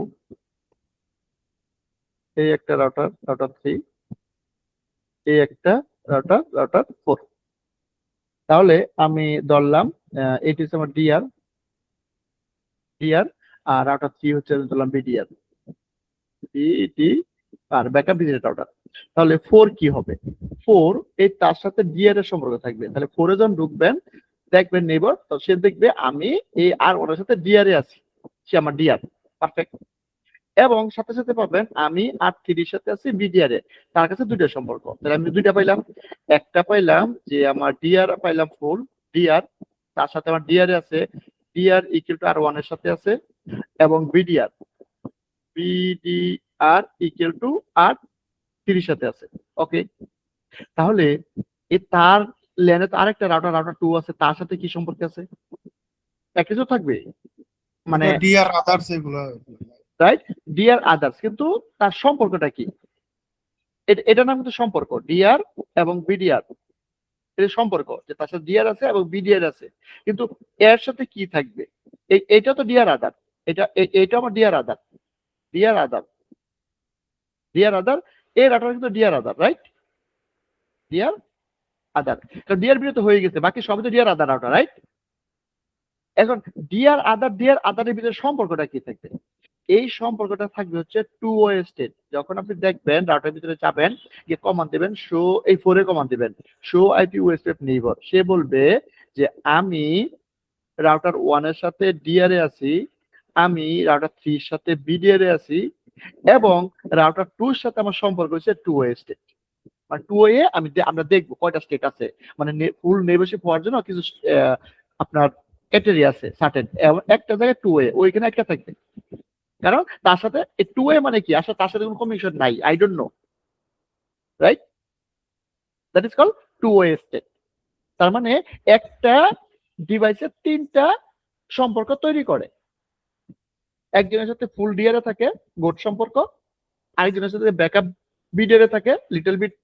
এই একটা রাউটার, রাউটার 3, এই একটা রাউটার, রাউটার 4। তাহলে আমি ধরলাম এটি হচ্ছে আমার ডিআর, আর রাউটার 3 হচ্ছে ধরলাম বিডিআর, বিডি আর ব্যাকআপ বিডিআর রাউটার। তাহলে 4 কি হবে? 4 এই তার সাথে ডিআর এর সম্পর্ক থাকবে। তাহলে 4 এ যখন ঢুকবেন দেখবেন নেইবার, তো সে দেখবে আমি এই আর ওনার সাথে ডিআর এ আছি, সে আমার ডিআর, পারফেক্ট। এবং সাথে সাথে পাবেন আমি আর থ্রির সাথে আছি বিডিআর এ, তার কাছে দুইটা সম্পর্ক। তাহলে আমি দুইটা পাইলাম, একটা পাইলাম যে আমার ডিআর পাইলাম ফুল ডিআর, তার সাথে আমার ডিআর এ আছে, ডিআর ইকুয়াল টু আর1 এর সাথে আছে, এবং বিডিআর ইকুয়াল টু আর থ্রির সাথে আছে। ওকে, তাহলে এই তার ল্যানে তো আরেকটা রাউটার, রাউটার 2 আছে, তার সাথে কি সম্পর্ক আছে? একটা তো থাকবে, মানে ডিআর আদার্স এগুলো। Right, DR others. কিন্তু তার সম্পর্কটা কি? এটা নাম কিন্তু সম্পর্ক, ডিআর এবং বিডিআর, এটা সম্পর্ক যে তার সাথে ডিআর আছে এবং বিডিআর আছে। কিন্তু এর সাথে কি থাকবে? এটা তো ডিআর আদার, এটা আমার ডিআর আদার, ডিআর আদার, ডিআর আদার, এই রাউটার কিন্তু ডিআর আদার, রাইট? ডিআর আদার, কারণ ডিআর বিডিআর তো হয়ে গেছে, বাকি সবই তো ডিআর আদার রাউটার, রাইট? এখন ডিআর আদারের ভিতরে সম্পর্কটা কি থাকবে? এই সম্পর্কটা থাকবে হচ্ছে টু ওয়ে স্টেট। যখন আপনি দেখবেন রাউটারের ভিতরে যাবেন, গিয়ে কমান্ড দিবেন, শো এই 4 এ কমান্ড দিবেন, শো আইপি ওয়েস্টেড নেইবার, সে বলবে যে আমি রাউটার 1 এর সাথে ডিআর এ আছি, আমি রাউটার 3 এর সাথে বিডিআর এ আছি, এবং রাউটার 2 এর সাথে আমার সম্পর্ক হচ্ছে টু ওয়ে স্টেট। মানে টু ওয়ে আমরা দেখবো কয়টা স্টেট আছে, মানে ফুল নেইবারশিপ হওয়ার জন্য কিছু আপনার ক্রাইটেরিয়া আছে সার্টেন, একটা জায়গায় টু ওয়ে, ওইখানে একটা থাকবে। কারণ তার সাথে টু ওয়ে মানে কি, আসলে তার সাথে কোনো কমিউনিকেশন নাই, I don't know, right? That is called two way state. তার মানে একটা ডিভাইসে 3টা সম্পর্ক তৈরি করে, একজনের সাথে ফুল ডিআর এ থাকে গোট সম্পর্ক, আরেকজনের সাথে ব্যাকআপ বিডিআর এ থাকে লিটল বিট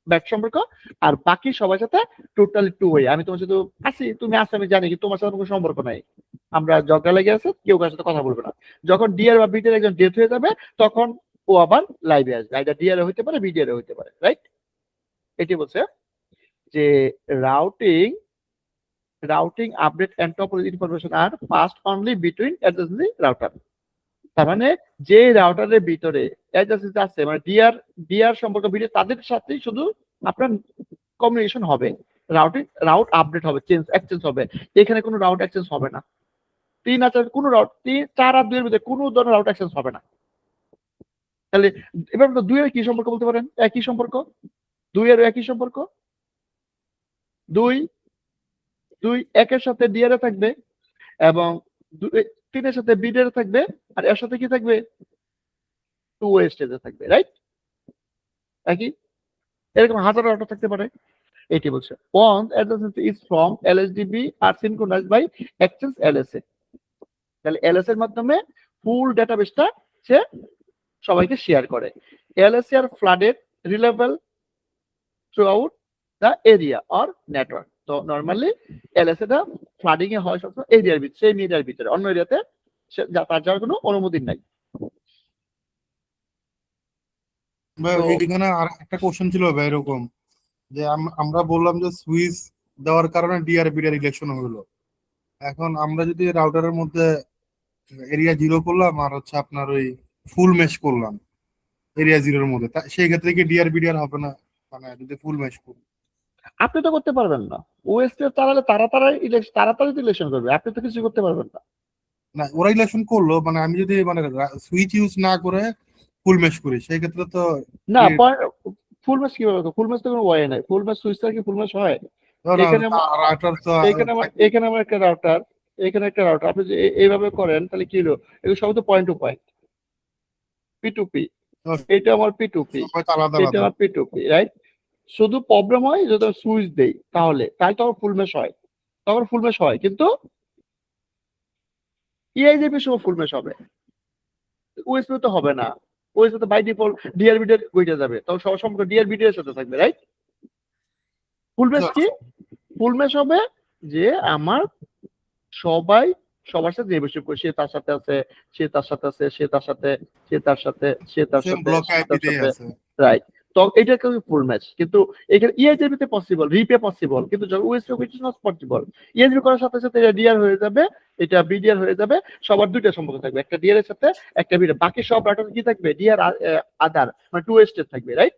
ব্যাক সম্পর্ক, আর বাকি সবার সাথে টোটালি টু ওয়ে। আমি তোমার সাথে আছি, তুমি আসো, আমি জানি, কিন্তু তোমার সাথে কোনো সম্পর্ক নাই, আমরা ঝগড়া লেগে আছে, কেউ কারোর সাথে কথা বলবে না। যখন ডিআর বা বিডিআর একজন ডেথ হয়ে যাবে, তখন ও আবার লাইভে আসবে, আইদার ডিআর এ হইতে পারে, বিডিআর এ হইতে পারে, রাইট? এটি বলছে যে routing routing update and topology information are passed only between adjacency router. তার মানে যে রাউটারের ভিতরে অ্যাডজাসেন্সি আছে মানে ডিআর সম্পর্ক ভিতরে তাদের সাথেই শুধু আপনার কমিউনিকেশন হবে, রাউট আপডেট হবে, এক্সচেঞ্জ হবে। এখানে কোনো রাউট এক্সচেঞ্জ হবে না। 3 আর 4 কোনো রাউট 4 আর 2 এর মধ্যে কোনো ধরনের রাউট এক্সচেঞ্জ হবে না। তাহলে এবার 2 এর কি সম্পর্ক বলতে পারেন? একই সম্পর্ক। 2 এর একই সম্পর্ক। 2 1 এর সাথে ডিআর এ থাকবে এবং 3 এর সাথে বিডি এর থাকবে আর এর সাথে কি থাকবে? 2 ওয়ে স্টেজে থাকবে, রাইট? একই। এরকম হাজার রাউটার থাকতে পারে। এটি বলছে once adjacency is from LSDB are synchronized by exchange LSA। তাহলে LSA এর মাধ্যমে ফুল ডেটাবেসটা সে সবাইকে শেয়ার করে। LSA আর flooded reliable throughout the area or network। তো নরমালি LSA টা ফ্লাডিং এ হয় সবসময় এরিয়ার ভিতরে, সেই এরিয়ার ভিতরে, অন্য এরিয়াতে তার যাওয়ার কোনো অনুমতি নাই। ভাই তো এখানে আর একটা কোশ্চেন ছিল ভাই এরকম যে আমরা বললাম যে সুইচ দেওয়ার কারণে ডিআরবি এর ইলেকশন হলো। এখন আমরা যদি রাউটারের মধ্যে এরিয়া জিরো করলাম আর হচ্ছে আপনার ওই ফুল মেশ করলাম এরিয়া জিরোর মধ্যে, সেই ক্ষেত্রে কি ডিআরবিডিআর হবে না? মানে যদি ফুল মেশ করি। আপনি তো করতে পারবেন না। ওএসপি চালালে তাড়াতাড়ি ইলেকশন করবে, আপনি তো কিছু করতে পারবেন না। না ওরা ইলেকশন করলো, মানে আমি যদি মানে সুইচ ইউজ না করে ফুল মেশ করি সেই ক্ষেত্রে তো না, ফুল ম্যাচ কিভাবে? ফুল ম্যাচ তো কোনো ওয়ে নাই। ফুল ম্যাচ সুইচ কি ফুল ম্যাচ হয়? এখানে রাউটার তো এখানে আমার একটা রাউটার, এখানে একটা রাউটার, আপনি যে এইভাবে করেন তাহলে কি হলো? এগুলো সব তো point to point, P to P. এটা আমার পি টু পি, সবাই তো আলাদা এটা আলাদা। আমার পি টু পি, রাইট? শুধু প্রবলেম হয় যদি সুইচ দেই, তাই তো ফুল ম্যাচ হয়, তখন ফুল ম্যাচ হয়। কিন্তু ইআইজিপি সময় ফুল ম্যাচ হবে, ওএসপি তো হবে না। ওএসপি তো বাই ডিফল্ট ডিআরবিডি এর বইটা যাবে, তখন সব সম্পর্ক ডিআরবিডি এর সাথে থাকবে, রাইট? ফুল ম্যাচ কি? ফুল ম্যাচ হবে যে আমার সবাই সবার সাথে নেগোশিয়েট করে, সে তার সাথে আছে, সে তার সাথে আছে, সে তার সাথে, সে তার সাথে, সে তার সেম সাথে, ব্লক সে আইপি তার তেই সাথে, আছে। রাইট? তো এটা কিন্তু ফুল ম্যাচ। কিন্তু এখানে ইআইজিপি তে পসিবল, রিপে পসিবল, কিন্তু যখন OSPF it is not possible. EIGRP করার সাথে সাথে এটা ডিআর হয়ে যাবে, এটা বিডিআর হয়ে যাবে, সবার দুইটা সম্পর্ক থাকবে, একটা ডিআর এর সাথে একটা বিডিআর। বাকি সব রাউটার কি থাকবে? ডিআর আদার মানে টু স্টেজ থাকবে, রাইট?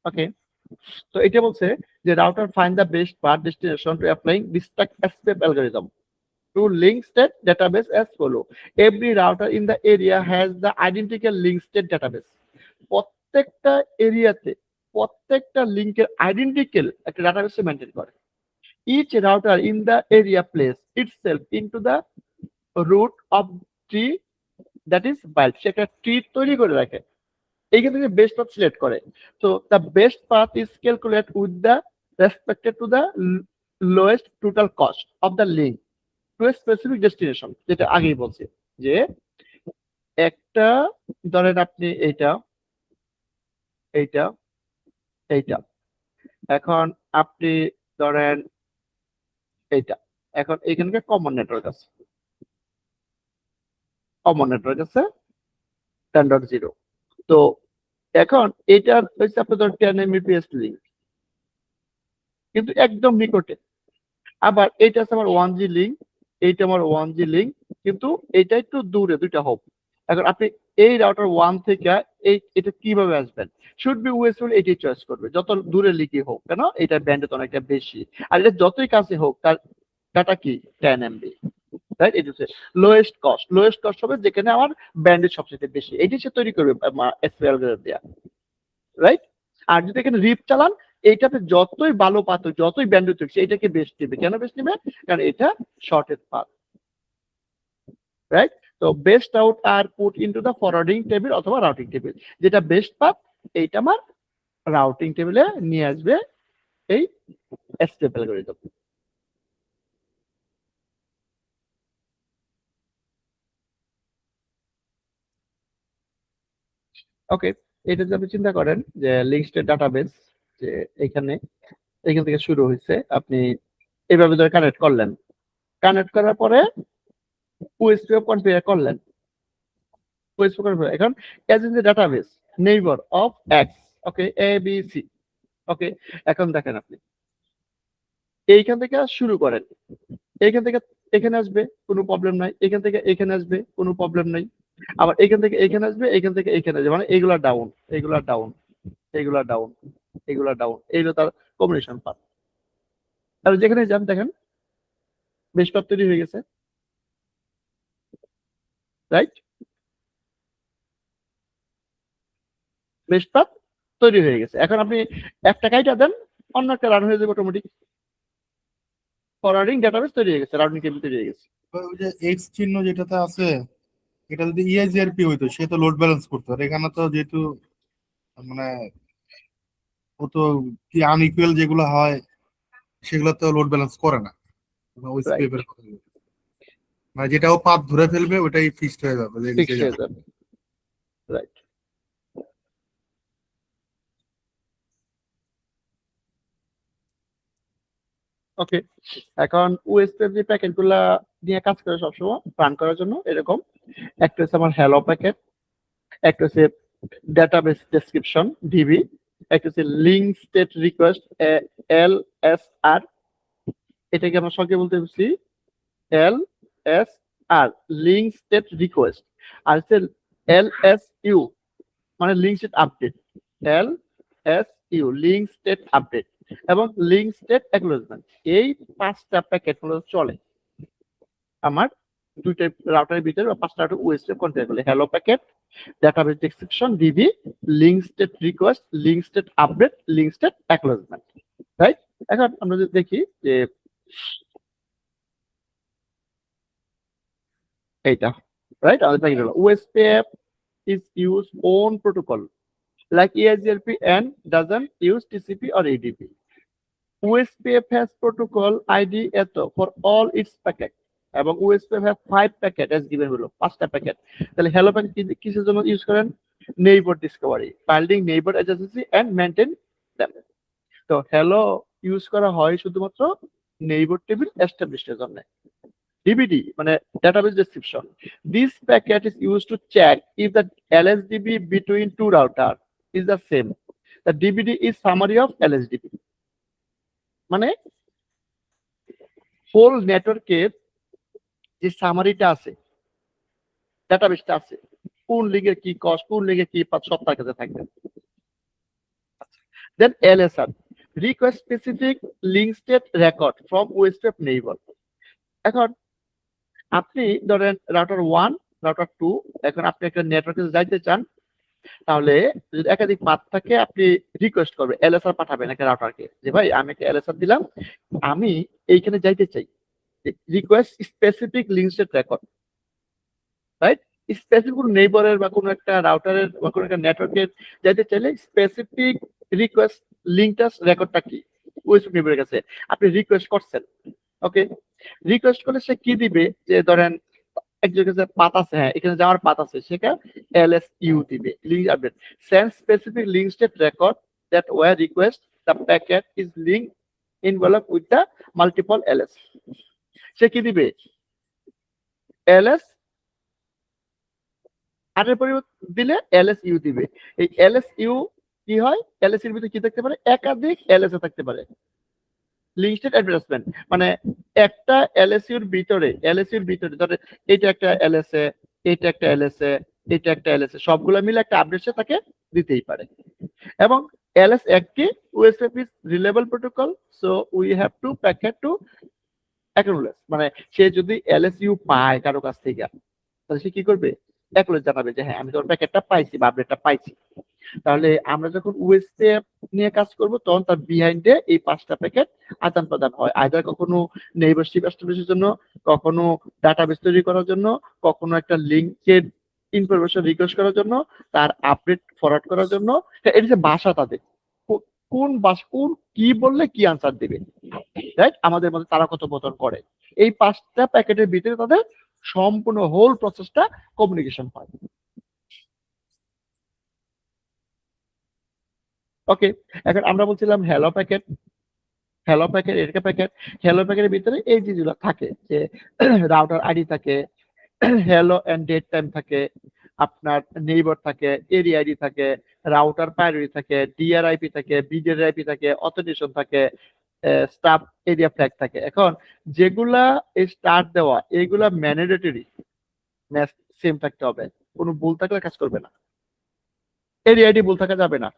ওকে। তো এটা বলছে যে router find the best path destination to applying ডিস্ট্রাক্ট escape algorithm to link state database as follow. Every router in the area has the identical link state database. প্রত্যেকটা এরিয়াতে প্রত্যেকটা লিংকের identical একটা ডাটাবেস মেইনটেইন করে। Each router in the area place itself into the root of tree that is built. সে একটা tree তৈরি করে রাখে, এইখান থেকে বেস্ট পাথ সিলেক্ট করে। তো the best path is calculate with the respected to the lowest total cost of the link to a specific destination. যেটা আগেই বলছি যে একটা, ধরেন আপনি এইটা এইটা এইটা, এখন আপনি ধরেন এইটা, এখন এখানকার কমন নেটওয়ার্ক আছে, কমন নেটওয়ার্ক আছে 10.0। তো এখন এটা হচ্ছে আপনার ধরেন 10 Mbps লিঙ্ক, কিন্তু একদম নিকটে। আবার এইটা আছে আমার 1G লিঙ্ক, এইটা আমার 1G লিঙ্ক, কিন্তু এইটা একটু দূরে, দুইটা হোক। এখন আপনি এই রাউটার 1 থেকে এটা কিভাবে আসবেন? শুড বি ওএসপি এটাই চয়েস করবে, যত দূরে লিঙ্কই হোক কেন, এটা ব্যান্ডউইথ অনেকটা বেশি। আর এটা যতই কাছে হোক তার ডাটা কি 10 MB, রাইট? এটা হচ্ছে লোয়েস্ট কস্ট হবে যেখানে আমার ব্যান্ডউইথ সবচেয়ে বেশি, এটি সে তৈরি করবে এসপি অ্যালগরিদম দেয়া, রাইট? আর যদি এখানে রিপ চালান, এইটাতে যতই ভালো পাত, যতই ব্যান্ডউইথ হচ্ছে, এটাকে বেস্ট নেবে। কেন বেস্ট নেবে? কারণ এটা শর্টেড পাথ, রাইট? তো best out are put into the forwarding table অথবা রাউটিং টেবিল। যেটা বেস্ট পাথ এইটা আমার রাউটিং টেবিলে নিয়ে আসবে এই এসটিএফ অ্যালগরিদম। ওকে। এটা যদি আপনি চিন্তা করেন যে লিঙ্ক স্টেট ডাটাবেস, যে এখান থেকে শুরু হয়েছে, আপনি এইভাবে ধরে কানেক্ট করলেন, কানেক্ট করার পরে ওএসপি কনফিগার করলেন, ওএসপি কনফিগার। এখন as in the database neighbour of X, okay, A B C. Okay, এখন দেখেন আপনি এইখান থেকে শুরু করেন, এইখান থেকে এখানে আসবে কোনো প্রবলেম নাই, এখান থেকে এখানে আসবে কোনো প্রবলেম নাই, আবার এখান থেকে এখানে আসবে, এখান থেকে এখানে আসবে, মানে এগুলা ডাউন, এগুলা ডাউন, এগুলা ডাউন, এগুলা ডাউন, এইগুলো তার কম্বিনেশন পার্ট। আর যেখানে যান দেখেন বেশ পার্ট তৈরি হয়ে গেছে, রাইট? বেশ পার্ট তৈরি হয়ে গেছে। এখন আপনি একটা কাইটা দেন, অন্য একটা রান হয়ে যাবে অটোমেটিক। ফরওয়ার্ডিং ডাটাবেস তৈরি হয়ে গেছে, রাউটিং টেবিল তৈরি হয়ে গেছে। ওই যে এক্স চিহ্ন যেটাতে আছে, এটা যদি ইএসজিআরপি হইতো সে তো লোড ব্যালেন্স করতো, আর এখানে তো যেহেতু মানে ও তো কি আনইকুয়াল যেগুলো হয় সেগুলো তো লোড ব্যালেন্স করে না, ওই রাইট, স্পেপের কথা বলছি। মানে যেটা ও পাথ ধরে ফেলবে ওটাই ফিক্সড হয়ে যাবে যে নিচে ফিক্স হয়ে যাবে। যাবে, রাইট। ওকে, এখন ওএসপি যে প্যাকেট গুলা নিয়ে কাজ করে সবসময় রান করার জন্য এরকম, একটা হচ্ছে আমার হ্যালো প্যাকেট, একটা হচ্ছে ডাটাবেস ডেসক্রিপশন ডিবি, একটা হচ্ছে link state request L S R, এটাকে আমরা সঙ্গে বলতে হচ্ছে L S R, link state request. আর হচ্ছে এল এস ইউ মানে link state update, L S U link state update, এবং লিঙ্ক স্টেট অ্যাকনোলেজমেন্ট। এই পাঁচটা প্যাকেট হলো চলে আমার দুইটা রাউটারের ভিতরে, বা পাঁচটা রাউটার ওএসপি কন্ট্রোল করে। Hello packet, database description DB, link state request, link state update, link state acknowledgement, right? এখন আমরা যদি দেখি যে এইটা, রাইট, আমাদের প্যাকেট হলো OSPF is use own protocol like ESGRP and doesn't use TCP or ADP. OSPF has protocol ID এত for all its packet, এবং OSPF has 5 packet as given below, 5টা প্যাকেট। তাহলে হ্যালো প্যাকেট কিসের জন্য use করেন? Neighbour discovery, building neighbour adjacency and maintain them. তো hello use করা হয় শুধুমাত্র নেইবার টেবিল এস্টাবলিশের জন্য। DBD মানে database description. This packet is used to check if the LSDB between two routers is the same. The DBD is summary of LSDB. মানে whole নেটওয়ার্কের যে সামারিটা আছে, ডাটাবেসটা আছে, কোন লিগের কি কস্ট, কোন লিগের কি পাথ, সব তার কাছে থাকবে। Then LSR, request specific link state record from OSPF neighbor. এখন আপনি ধরেন রাউটার 1, রাউটার 2, এখন আপনি একটা নেটওয়ার্কে যাইতে চান, তাহলে যদি একাধিক পাথ থাকে আপনি রিকোয়েস্ট করবে, এলএসআর পাঠাবেন একটা রাউটারকে যে ভাই আমি একটা এলএসআর দিলাম, আমি এইখানে যাইতে চাই, request specific link state record, right? Specific কোনো নেইবারের বা কোনো একটা রাউটারের বা কোনো একটা নেটওয়ার্কের যাইতে চাইলে স্পেসিফিক রিকোয়েস্ট লিঙ্কটা রেকর্ডটা কি ওইসব নেইবারের কাছে আপনি রিকোয়েস্ট করছেন। ওকে, রিকোয়েস্ট করলে সে কি দিবে, যে ধরেন একজনের কাছে পাথ আছে, হ্যাঁ এখানে যাওয়ার পাথ আছে, সেখানে LSU দিবে, link update, send specific link state record that were request the packet is link involve with the multiple LS। সে কি দিবে, LS আর এর পরিবর্তে দিলে LSU দিবে। এই LSU কি হয়, LS এর ভিতরে কি থাকতে পারে, একাধিক LS থাকতে পারে। লিঙ্ক স্টেট অ্যাডভার্টাইজমেন্ট মানে একটা LSUর ভিতরে, LSUর ভিতরে ধরে এটা একটা LSA, এটা একটা LSA, এটা একটা LSA, সবগুলো মিলে একটা আপডেট সে তাকে দিতেই পারে। এবং LS একটি OSPF is reliable protocol, so we have to packet to acknowledge, মানে সে যদি LSU পায় কারো কাছ থেকে, তাহলে সে কি করবে, acknowledge জানাবে যে হ্যাঁ আমি তোমার প্যাকেটটা পাইছি বা আপডেটটা পাইছি। তাহলে আমরা যখন ওএসপিএফ নিয়ে কাজ করব তখন তার বিহাইন্ডে এই 5টা প্যাকেট আদান প্রদান হয়, আইদার কখনো নেইবারশিপ এস্টাবলিশের জন্য, কখনো ডাটাবেস তৈরি করার জন্য, কখনো একটা লিঙ্কের ইনফরমেশন রিকোয়েস্ট করার জন্য, তার আপডেট ফরওয়ার্ড করার জন্য। এটা যে ভাষা তাদের, কোন ভাষা, কোন কি বললে কি আনসার দিবে, রাইট? আমাদের মধ্যে তারা কথোপকথন করে, এই 5টা প্যাকেটের ভিতরে তাদের সম্পূর্ণ হোল প্রসেসটা কমিউনিকেশন হয়। ওকে, এখন আমরা বলছিলাম হ্যালো প্যাকেট, হ্যালো প্যাকেট, এরকা প্যাকেট। হ্যালো প্যাকেটের ভিতরে এই যেগুলো থাকে যে রাউটার আইডি থাকে, হ্যালো এন্ড ডেট টাইম থাকে, আপনার নেইবার থাকে, এরিয়া আইডি থাকে, রাউটার প্রায়োরিটি থাকে, ডিআরআইপি থাকে, বিডিআরআইপি থাকে, অথেন্টিকেশন থাকে, স্টাফ এরিয়া ফ্ল্যাগ থাকে। এখন যেগুলা এই স্টার্ট দেওয়া এগুলা ম্যান্ডেটরি ম্যাচ সেম থাকতে হবে, কোনো ভুল থাকলে কাজ করবে না। এরিয়া আইডি ভুল থাকা যাবে না,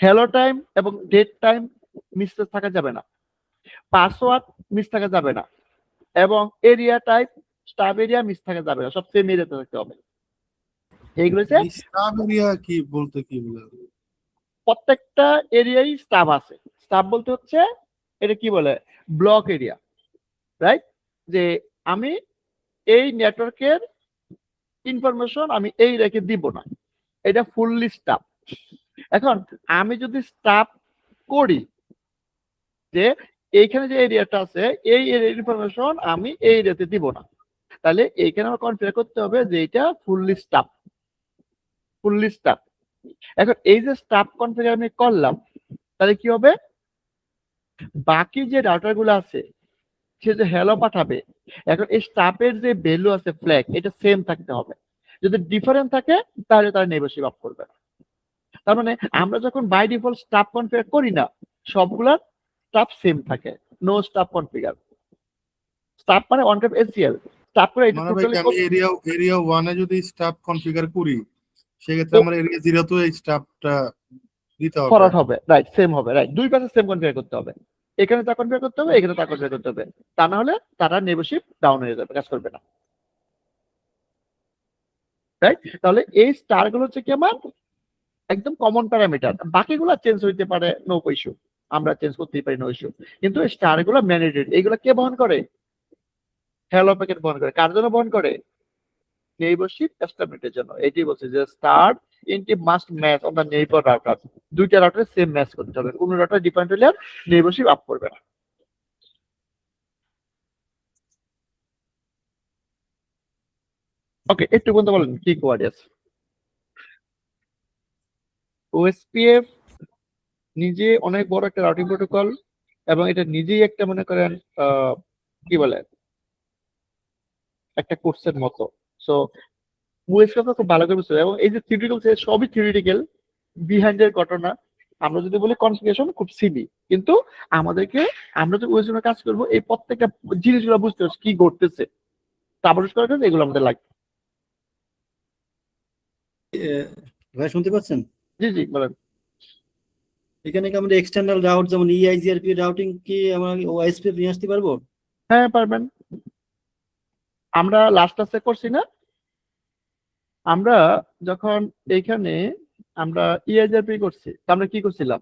হ্যালো টাইম এবং ডেট টাইম মিসটেক থাকা যাবে না, পাসওয়ার্ড মিস থাকা যাবে না, এবং area type staff area miss থাকা যাবে না, সব সেম এরিয়াতে থাকতে হবে। এইগুলো হচ্ছে স্টাফ এরিয়া কি বলতে কি বলে? প্রত্যেকটা এরিয়ায় স্টাফ আছে। স্টাফ বলতে হচ্ছে এটা কি বলে, ব্লক এরিয়া, রাইট? যে আমি এই নেটওয়ার্কের ইনফরমেশন আমি এই রেখে দিব না, এটা ফুললি স্টাফ। এখন আমি যদি স্টাফ করি যে এইখানে যে এরিয়াটা আছে এই এরিয়ার ইনফরমেশন আমি এই এরিয়াতে দিব না, তাহলে এইখানে আমার কনফিগার করতে হবে যে এটা ফুললি স্টাফ, ফুললি স্টাফ। এখন এই যে স্টাফ কনফিগার আমি করলাম, তাহলে কি হবে, বাকি যে রাউটার গুলো আছে সে যে হ্যালো পাঠাবে, এখন এই স্টাফের যে ভ্যালু আছে ফ্ল্যাগ এটা সেম থাকতে হবে। যদি ডিফারেন্ট থাকে তাহলে তারা নেগোশিয়েট আপ করবে না। তার মানে আমরা যখন বাই ডিফল্ট স্টাফ কনফিগার করি না, সবগুলার স্টাফ সেম থাকে, নো স্টাফ কনফিগার। স্টাফ মানে অন ক্যাপ এসিএল স্টাফ করে এটা মানে ভাই টোটালি আমি এরিয়া 1 এ যদি স্টাফ কনফিগার করি, সেক্ষেত্রে আমার এরিয়া 0 তে এই স্টাফটা দিতে হবে। ফরওয়ার্ড হবে, রাইট, সেম হবে, রাইট, দুই পাশে সেম কনফিগার করতে হবে। এখানে তা কনফিগার করতে হবে, এখানে তা কনফিগার করতে হবে, তা না হলে তারা নেগোশিয়েট ডাউন হয়ে যাবে, কাজ করবে না, রাইট? তাহলে এই স্টার গুলো হচ্ছে কি আমার একদম কমন প্যারামিটার, বাকিগুলো চেঞ্জ হইতে পারে, নো ইস্যু, আমরা চেঞ্জ করতেই পারি, নো ইস্যু। কিন্তু এই স্টার গুলো ম্যান্ডেটরি, এইগুলো কে বহন করে? হ্যালো প্যাকেট বহন করে। কার জন্য বহন করে? নেইবারশিপ এস্টাবলিশের জন্য। এটি বলছে যে স্টার ইনটি must match on the neighbour router, দুইটা রাউটারে সেম ম্যাচ করতে হবে, কোন রাউটার ডিফারেন্ট হলে আর নেইবারশিপ আপ করবে না। ওকে, একটু বলতে বলেন কি কোয়ারি আছে। ওএসপিএফ নিজে অনেক বড় একটা রাউটিং প্রোটোকল, এবং এটা নিজেই একটা মনে করেন কি বলে একটা কোর্সের মতো। সো ওএসপিএফ খুব ভালো করে বুঝতে হবে, এবং এই যে থিওরিটিক্যাল সবই থিওরিটিক্যাল, বিহাইন্ড এর ঘটনা। আমরা যদি বলি কনফিগারেশন খুব সিলি, কিন্তু আমাদেরকে আমরা যে ওএসপিএফ কাজ করব এই প্রত্যেকটা জিনিসগুলো বুঝতে হবে কি ঘটতেছে, ট্রাবলশুট করার জন্য এগুলো আমাদের লাগবে। ভাই শুনতে পাচ্ছেন? জি জি বলেন। এখানে কি আমরা এক্সটার্নাল রাউট যেমন ইআইজিআরপি রাউটিং কি আমরা ওআইএসপি নিয়ে আসতে পারবো? হ্যাঁ পারবেন, আমরা লাস্ট ক্লাসে করছি না, আমরা যখন এইখানে আমরা ইআইজিআরপি করছি, তো আমরা কি করছিলাম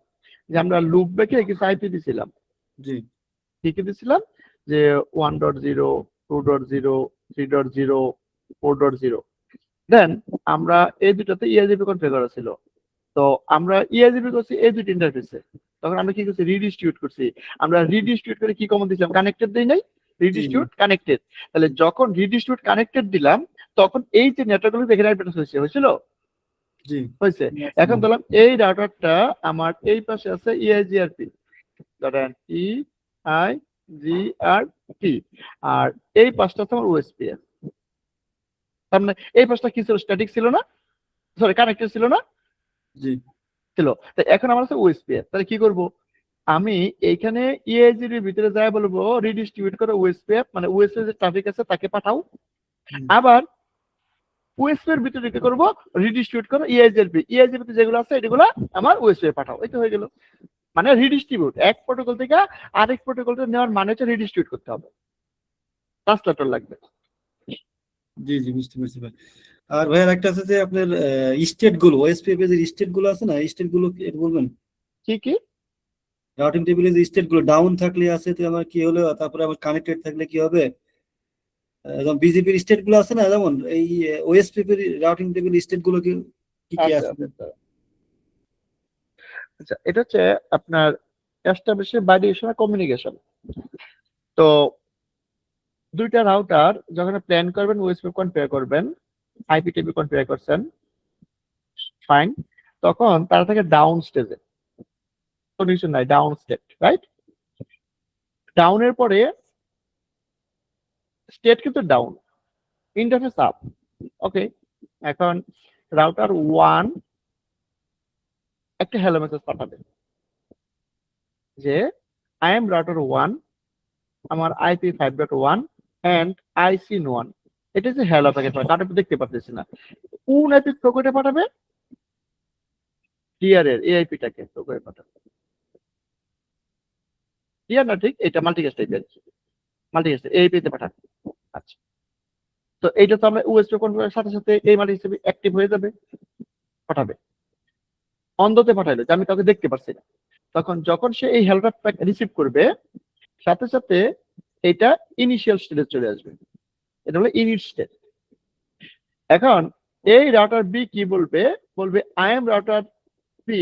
যে আমরা লুপ ব্রেকে কিছু আইপি দিছিলাম। জি, কি কি দিছিলাম যে 1.0, 2.0, 3.0, 4.0। দেন আমরা এই দুটাতে ইআইজিপি কনফিগার করা ছিল, তো আমরা ইআইজিপি করছি এই দুটো ইন্টারফেসে। তখন আমরা কি করছি, রিডিস্ট্রিবিউট করছি। আমরা রিডিস্ট্রিবিউট করে কি কমন দিছিলাম, কানেক্টেড দেই নাই, রিডিস্ট্রিবিউট কানেক্টেড। তাহলে যখন রিডিস্ট্রিবিউট কানেক্টেড দিলাম তখন এই যে নেটওয়ার্কগুলো এখানে অ্যাডভান্স হয়েছিল জি, হয়েছে। এখন ধরলাম এই রাউটারটা আমার এই পাশে আছে ইআইজিআরপি, ধরেন ইআইজিআরপি, আর এই পাশটা আছে আমার ওএসপিএফ। তার মানে এই পাশটা কি ছিল, স্ট্যাটিক ছিল না, সরি কানেক্টেড ছিল না, জি, ছিল। তো এখন আমার আছে ওএসপিএফ, তাহলে কি করব, আমি এইখানে ইআইজির ভিতরে যাই বলবো রিডিস্ট্রিবিউট করে ওএসপিএফ, মানে ওএসপিএফ যে ট্রাফিক আছে তাকে পাঠাও। আবার ওএসপিএফ এর ভিতরে কি করব, রিডিস্ট্রিবিউট করো ইআইজিআরপি, ইআইজিআরপি যেগুলো আছে এগুলো আমার ওএসপিএফ পাঠাও, এই তো হয়ে গেল। মানে রিডিস্ট্রিবিউট, এক প্রোটোকল থেকে আরেক প্রোটোকলটা নেওয়ার মানে হচ্ছে রিডিস্ট্রিবিউট করতে হবে, ট্রান্সলেটর লাগবে। জি, জি, বুঝতে পারছি ভাই। আর ভাই একটা আছে যে আপনার স্টেট গুলো, ওএসপিএফ এর যে স্টেট গুলো আছে না, স্টেট গুলো একটু বলবেন? কি কি রাউটিং টেবিলে যে স্টেট গুলো ডাউন থাকলে আছে তো আমার কি হলো, তারপরে আমার কানেক্টেড থাকলে কি হবে, যেমন বিজেপির স্টেট গুলো আছে না, যেমন এই ওএসপিএফ এর রাউটিং টেবিল স্টেট গুলো কি কি কি আচ্ছা আছে? আচ্ছা আচ্ছা, এটা হচ্ছে আপনার এস্টাবলিশ বাইডিরেকশন কমিউনিকেশন। তো দুইটা রাউটার যখন প্ল্যান করবেন, ওএসপিএফ কনফিগার করবেন, আইপি টেবিল কনফিগার করছেন, ফাইন, তখন তারা থাকে ডাউন স্টেজে, কোনো কিছু নাই, ডাউন স্টেট, রাইট? ডাউনের পরে স্টেট কিন্তু ডাউন, ইন্টারফেস আপ, ওকে। এখন রাউটার 1 একটা হ্যালো মেসেজ পাঠাবে যে আই এম রাউটার 1, আমার আইপি 5.1 এন্ড আইসি 1। এটা যে হ্যালো প্যাকেট ডাটা দেখতে পারতেছি না, কোন আইপি থ্রো করে পাঠাবে? ডিআর এর এআইপিটাকে থ্রো করে পাঠাবে। ডিআর না, ঠিক এটা মাল্টিকাস্ট টাইপের, মাল্টিকাস্ট এআইপি তে পাঠাবে। আচ্ছা, তো এইটা তো আমরা ইউএসপি কনফিগারের সাথে সাথে এই মাল্টি হিসেবে অ্যাক্টিভ হয়ে যাবে, পাঠাবে। অন্ধতে পাঠাইলো যে আমি কাউকে দেখতে পারছি না, তখন যখন সে এই হ্যালোটা রিসিভ করবে সাথে সাথে এটা ইনিশিয়াল স্টেজে চলে আসবে, এটা হলো ইনিট স্টেজ। এখন এই রাউটার বি কি বলবে? বলবে আই এম রাউটার বি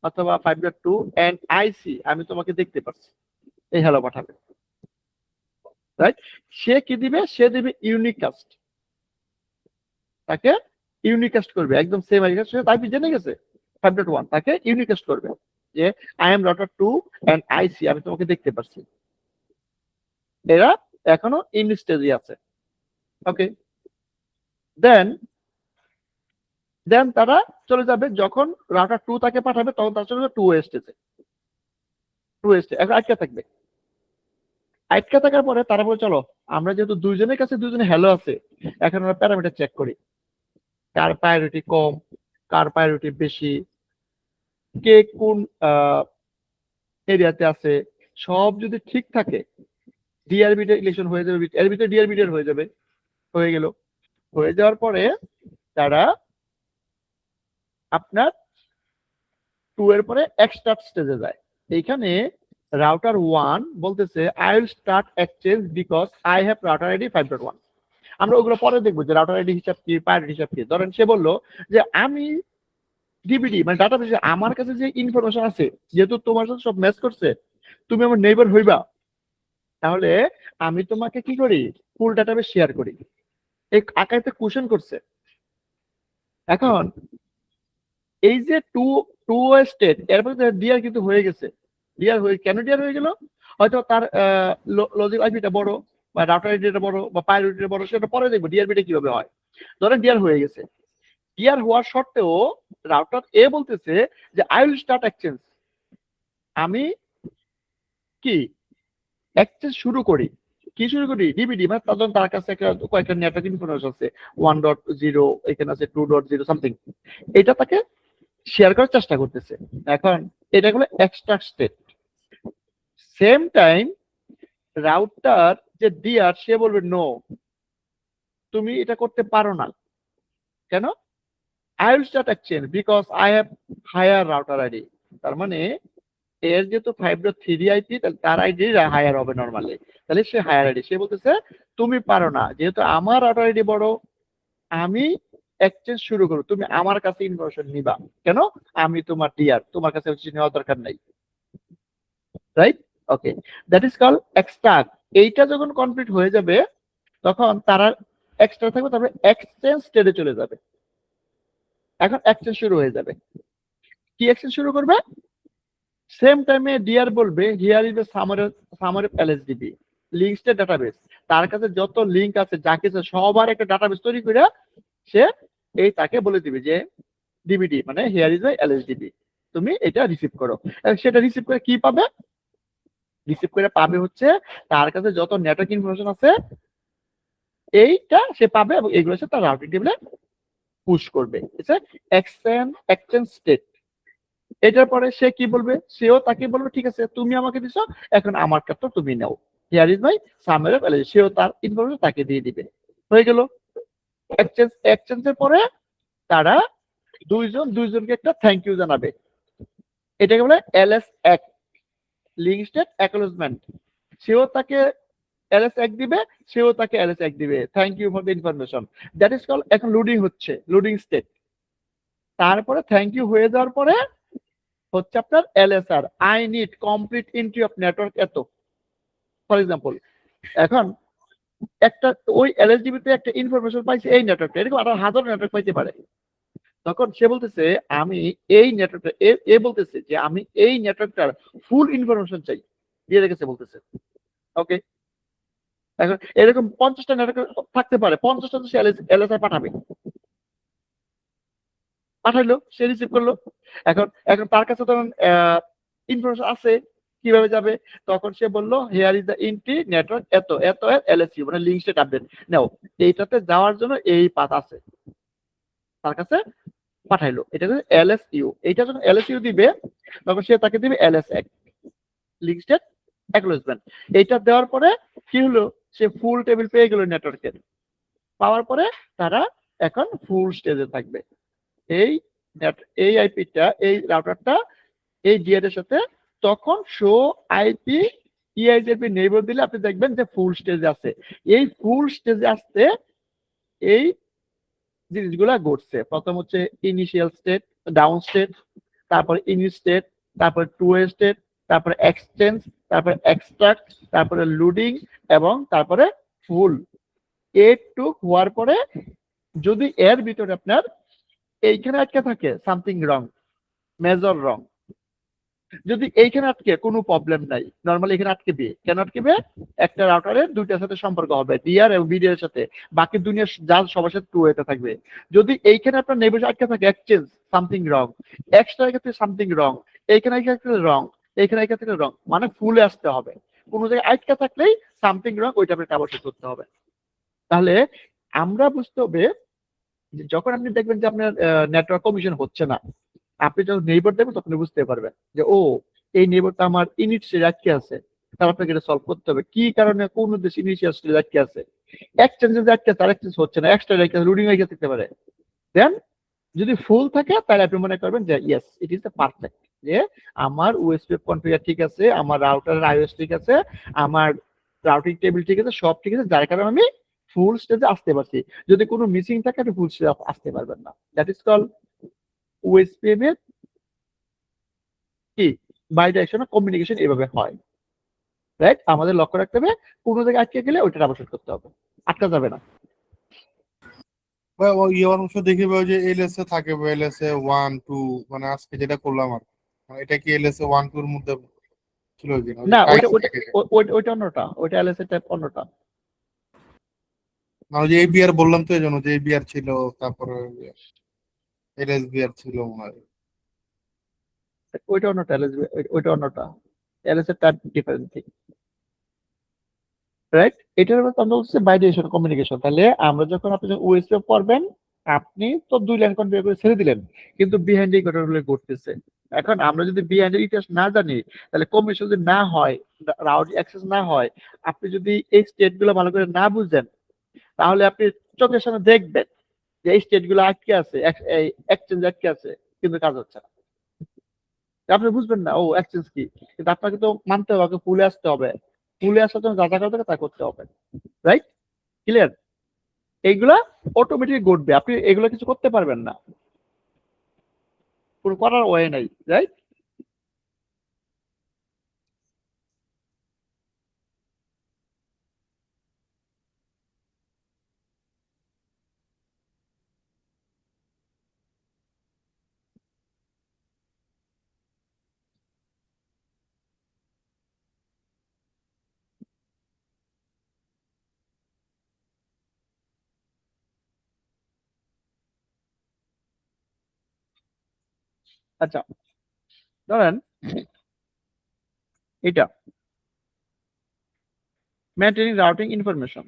অথবা 5.2 এন্ড আইসি, আমি তোমাকে দেখতে পাচ্ছি, এই হ্যালো পাঠাবে। রাইট, সে কি দিবে? সে দিবে ইউনিকাস্ট, তাকে ইউনিকাস্ট করবে, একদম সেম আইডি, সে আইপি জেনে গেছে 5.1, তাকে ইউনিকাস্ট করবে যে আই এম রাউটার 2 এন্ড আইসি, আমি তোমাকে দেখতে পাচ্ছি। এরা এখনো ইন স্টেজে আছে। ওকে, দেন তারা চলে যাবে, যখন রাউটার 2 তাকে পাঠাবে তখন তারা চলে যাবে 2 স্টেজে। 2 স্টেজ এখন আটকে থাকবে। আটকে থাকার পরে তারা বলে চলো আমরা যেহেতু দুইজনের কাছে দুইজনে হ্যালো আছে, এখন আমরা প্যারামিটার চেক করি, কার প্রায়োরিটি কম, কার প্রায়োরিটি বেশি, কে কোন এরিয়াতে আছে, সব যদি ঠিক থাকে ডিআরবি ইলেকশন হয়ে যাবে, এর ভিতরে ডিআরবি হয়ে যাবে। হয়ে গেল, হয়ে যাওয়ার পরে তারা আপনার 2 এর পরে এক্সট্রা স্টেজে যায়। এইখানে রাউটার 1 বলতেছে I will start exchange because I have router ID 5.1। আমরা ওগুলো পরে দেখবো যে রাউটার আইডি হিসাব কি, প্রায়োরিটি হিসাব কি। ধরেন সে বললো যে আমি ডিবিডি মানে ডাটাবেসে আমার কাছে যে ইনফরমেশন আছে, যেহেতু তোমার সাথে সব ম্যাচ করছে, তুমি আমার নেইবার হইবা, তাহলে আমি তোমাকে কি করি, ফুল ডাটাবেস শেয়ার করি। এই আকাইতে কোশ্চেন করছে। এখন এই যে টু টু স্টেট, এরপরে ডিআর কিন্তু হয়ে গেছে। ডিআর হয়ে কেন ডিআর হয়ে গেল? হয়তো তার লজিক আইপিটা বড়, বা রাউটার আইডিটা বড়, বা প্রায়োরিটিটা বড়, সেটা পরে দেখবো ডিআরবিটা কিভাবে হয়। ধরেন ডিআর হয়ে গেছে, ডিআর হওয়ার সত্ত্বেও রাউটার এ বলতেছে যে আই উইল স্টার্ট এক্সচেঞ্জ, আমি কি এক্সচেঞ্জ শুরু করি। কি শুরু করি? ডিবিডি, মানে তার কাছে একটা কয়েকটা নেটওয়ার্ক ইনফরমেশন আছে, 1.0, এখানে আছে 2.0 সামথিং, এটা তাকে শেয়ার করার চেষ্টা করতেছে। এখন এটা হলো extra state. Same time router যে ডিআর, সে বলবে নো, তুমি এটা করতে পারো না। কেন? I will start exchange because I have higher router ID. তার মানে এর যেহেতু 5.3 আইপি, তার আইডি হায়ার হবে নরমালি, তাহলে সে হায়ার আইডি। সে বলতেছে তুমি পারো না, যেহেতু আমার রাউটার আইডি বড়, আমি এক্সচেঞ্জ শুরু করো, তুমি আমার কাছে ইনফরমেশন নিবা। কেন? আমি তোমার ডিআর, তোমার কাছে নেওয়ার দরকার নাই। Right, okay, that is call extra. এইটা যখন কমপ্লিট হয়ে যাবে তখন তারা এক্সট্রা থাকবে, তারপরে এক্সচেঞ্জ স্টেজে চলে যাবে। এখন এক্সচেঞ্জ শুরু হয়ে যাবে। কি এক্সচেঞ্জ শুরু করবে? সেম টাইমে ডিআর বলবে here is a summary of LSDB link state database. তার কাছে যত লিঙ্ক আছে, যা কিছু সবার একটা ডাটাবেস তৈরি করে সে এই তাকে বলে দিবে যে ডিবিডি মানে হিয়ার ইজ এ এলএসডিবি, তুমি এটা রিসিভ করো। সেটা রিসিভ করে কি পাবে? রিসিভ করে পাবে হচ্ছে তার কাছে যত নেটওয়ার্ক ইনফরমেশন আছে এইটা সে পাবে, এবং এগুলো সে তার রাউটিং টেবিলে পুশ করবে। Exchange state. এটার পরে সে কি বলবে? সেও তাকে বলবে ঠিক আছে, তুমি আমাকে দিছো, এখন আমার কাছে তুমি নাও, here is my summary of LSDB. সেও তার ইনফরমেশন তাকে দিয়ে দিবে। হয়ে গেল এক্সচেঞ্জের পরে তারা দুইজনকে একটা থ্যাংক ইউ জানাবে। এটাকে বলে এলএস এক, লিঙ্ক স্টেট অ্যাকনোলেজমেন্ট। সেও তাকে এলএস এক দিবে, সেও তাকে এলএস এক দিবে, thank you for the information. That is call, এখন লোডিং হচ্ছে, লোডিং স্টেট। তারপরে থ্যাংক ইউ হয়ে যাওয়ার পরে হচ্ছে আপনার LSR, I need complete entry of network এত, ফর এক্সাম্পল। এখন একটা ওই এলএসডিবি তে একটা ইনফরমেশন পাইছে এই নেটওয়ার্কটা, এরকম আরো হাজার নেটওয়ার্ক পাইতে পারে। তখন সে বলতেছে আমি এই নেটওয়ার্কটা, এ বলতেছে যে আমি এই নেটওয়ার্কটার ফুল ইনফরমেশন চাই, দিয়ে রেখেছে বলতেছে। ওকে, এখন এরকম 50টা নেটওয়ার্ক থাকতে পারে, 50টা সে এলএসআই পাঠাবে। পাঠাইলো, সে রিসিভ করলো। এখন এখন তার কাছে তখন ইনফরমেশন আছে, কিভাবে যাবে? তখন সে বললো here is the entry network এত এত এলএসইউ, মানে লিঙ্ক স্টেট আপডেট নাও, এইটাতে যাওয়ার জন্য এই পাথ আছে, তার কাছে পাঠাইলো। এটা হচ্ছে এলএসইউ। এইটা যখন এলএসইউ দিবে তখন সে তাকে দিবে এলএস লিঙ্ক স্টেট অ্যাকনলেজমেন্ট। এইটা দেওয়ার পরে কি হলো, সে ফুল টেবিল পেয়ে গেল নেটওয়ার্কের। পাওয়ার পরে তারা এখন ফুল স্টেজে থাকবে। এই এই আইপিটা, এই রাউটারটা এই ডিআর এর সাথে তখন শো আইপি ইআইজেপি নেইবার দিলে আপনি দেখবেন যে ফুল স্টেজে আছে। এই ফুল স্টেজে আসতে এই জিনিসগুলা ঘটছে। প্রথম হচ্ছে ইনিশিয়াল স্টেট, ডাউন স্টেট, তারপরে ইনিট স্টেট, তারপরে টু ওয়ে স্টেট, তারপরে এক্সচেঞ্জ, তারপরে এক্সট্রাক্ট, তারপরে লোডিং এবং তারপরে ফুল। এইটুক হওয়ার পরে যদি এর ভিতরে আপনার এইখানে আটকে থাকে সামথিং রং, মেজর রং, যদি এইখানে আটকে কোনো প্রবলেম নাই, নর্মালি এখানে আটকেবে। কেন আটকেবে? একটা রাউটারের দুইটার সাথে সম্পর্ক হবে, ডিআর এবং বিডিআর এর সাথে, বাকি দুনিয়া যা সবার সাথে টু ওয়েতে থাকবে। যদি এইখানে আপনার নেইবার আটকে থাকে এক্সচেঞ্জ, সামথিং রং, এক্সট্রা ক্ষেত্রে সামথিং রং, এইখানে ক্ষেত্রে রং, এইখানে ক্ষেত্রে রং, মানে ফুলে আসতে হবে। কোনো জায়গায় আটকে থাকলেই সামথিং রং, ওইটা আপনি ট্রাবল শুট করতে হবে। তাহলে আমরা বুঝতে হবে যে যখন আপনি দেখবেন যে আপনার নেটওয়ার্ক কমিশন হচ্ছে না, আপনি যখন নেইবার দেখবেন তখন বুঝতে পারবেন যে ও এই নেইবারটা আমার ইনিট স্টেজে আটকে আছে, তাহলে আপনাকে এটা সলভ করতে হবে। কি কারণে, কোন উদ্দেশ্যে ইনিশিয়াল স্টেজে আটকে আছে, এক্সচেঞ্জে আটকে আছে, আর এক্সচেঞ্জ হচ্ছে না, এক্সট্রা লোডিং হয়ে থাকতে পারে। দেন যদি ফুল থাকে তাহলে আপনি মনে করবেন যে yes it is the perfect, যে আমার ওএসপি কনফিগার ঠিক আছে, আমার রাউটারের আইওএস ঠিক আছে, আমার রাউটিং টেবিল ঠিক আছে, সব ঠিক আছে, যার কারণে আমি ফুল স্টেজে আসতে পারছি। যদি কোনো মিসিং থাকে আপনি ফুল স্টেজে আসতে পারবেন না। দ্যাট ইজ কল ওএসপিএম এর কি বাই ডাইরেকশনাল কমিউনিকেশন এভাবে হয়, রাইট? আমাদের লক্ষ্য রাখতে হবে কোনো জায়গায় আটকে গেলে ওইটা আবশ্যক করতে হবে, আটকা যাবে না। ভাই ওই ইয়ে অংশ দেখে ভাই যে এলএসএ থাকে, এলএসএ 1 2, মানে আজকে যেটা করলাম আর কি। মানে এটা কি এলএসএ 1 2 এর মধ্যে ছিল কিনা, ওই যে না, টাইপ ওইটা ওইটা থাকে, ওইটা অন্যটা, ওইটা এলএসএ টাইপ অন্যটা। মানে যে এবিআর বললাম তো, এই জন্য যে এবিআর ছিল, তারপরে এলএসবিআর ছিল মনে হয়। ওইটা অন্যটা, ওইটা অন্যটা, LSA type different thing, right? এটার মধ্যে আমরা হচ্ছে বাই ডাইরেকশনাল কমিউনিকেশন। তাহলে আমরা যখন আপনি ওএসপি পড়বেন, আপনি তো 2 লাইন কনফিগার করে ছেড়ে দিলেন, কিন্তু বিহাইন্ড এই ঘটনাগুলো ঘটতেছে। এখন আমরা যদি বিহাইন্ড এর ইতিহাস না জানি, তাহলে কমিউনিকেশন যদি না হয়, রাউট অ্যাক্সেস না হয়, আপনি যদি এই স্টেট গুলো ভালো করে না বুঝেন, তাহলে আপনি চোখের সামনে দেখবেন যে এই স্টেট গুলো আটকে আছে, এই এক্সচেঞ্জ আটকে আছে, কিন্তু কাজ হচ্ছে না। আপনি বুঝবেন না ও এক্সচেঞ্জ কি, কিন্তু আপনাকে তো মানতে হবে, ফুলে আসতে হবে। ফুলে আসার জন্য যা যা করতে হবে তা করতে হবে, রাইট? ক্লিয়ার? এইগুলা অটোমেটিক ঘটবে, আপনি এগুলো কিছু করতে পারবেন না, কোনো করার ওয়ে নাই, রাইট? আচ্ছা, ধরেন এটা মেইনটেনিং রাউটিং ইনফরমেশন।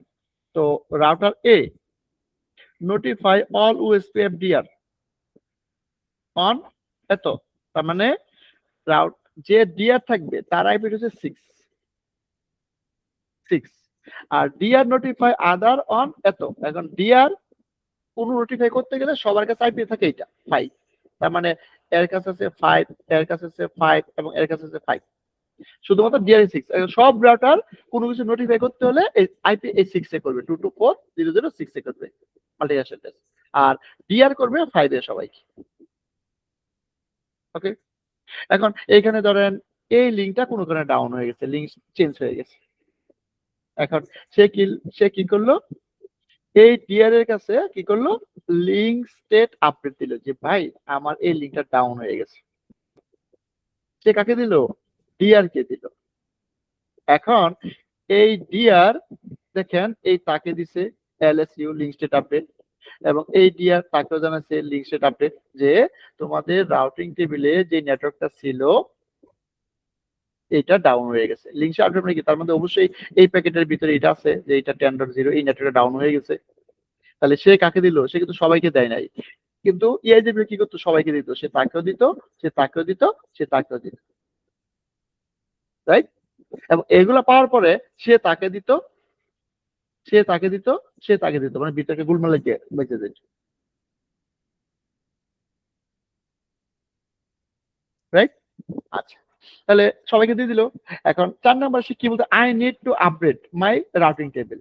তো router A notify all OSP FDR on এত, তার মানে রাউট যে ডিআর থাকবে তার আইপি হচ্ছে 6, আর ডিআর নোটিফাই আদার অন এত। এখন ডিআর কোন নোটিফাই করতে গেলে সবার কাছে আইপি থাকে এটা 5, তার মানে এর কাছে আছে 5, এর কাছে আছে 5 এবং এর কাছে আছে 5, শুধুমাত্র ডিআর 6। সব রাউটার কোনো কিছু নোটিফাই করতে হলে এই আইপি এই 6 এ করবে, 224.0.0.6 এ করবে মাল্টি অ্যাড্রেস, আর ডিআর করবে 5 এ সবাই। ওকে, এখন এইখানে ধরেন এই লিংকটা কোনো কারণে ডাউন হয়ে গেছে, লিংক চেঞ্জ হয়ে গেছে। এখন সে কি করলো, এই ডিআর এর কাছে কি করলো, লিংক স্টেট আপডেট দিল যে ভাই আমার এই লিংকটা ডাউন হয়ে গেছে। সে কাকে দিল? ডিআর কে দিল। এখন এই ডিআর দেখেন এই তাকে দিছে এলএসইউ লিংক স্টেট আপডেট, এবং এই ডিআর তাকেও জানাচ্ছে লিঙ্ক স্টেট আপডেট যে তোমাদের রাউটিং টেবিলে যে নেটওয়ার্কটা ছিল এটা ডাউন হয়ে গেছে। লিঙ্ক স্টেট আপডেট মানে কি, তার মধ্যে অবশ্যই এই প্যাকেটের ভিতরে এটা আছে যে এটা 10.0 এই নেটওয়ার্কটা ডাউন হয়ে গেছে। তাহলে সে কাকে দিল? সে কিন্তু সবাইকে দেয় নাই, কিন্তু ইআইজিপি কি করতো? সবাইকে দিত, সে তাকেও দিত, সে তাকেও দিত, সে তাকেও দিত, রাইট? এবং এগুলা পাওয়ার পরে সে তাকে দিত, সে তাকে দিত, সে তাকে দিত, মানে ভিতরে গোলমাল লেগে বেঁচে যেত, রাইট? আচ্ছা, তাহলে সবাইকে দিয়ে দিল। এখন 4 নাম্বার সে কি বলতো? I need to update my routing table.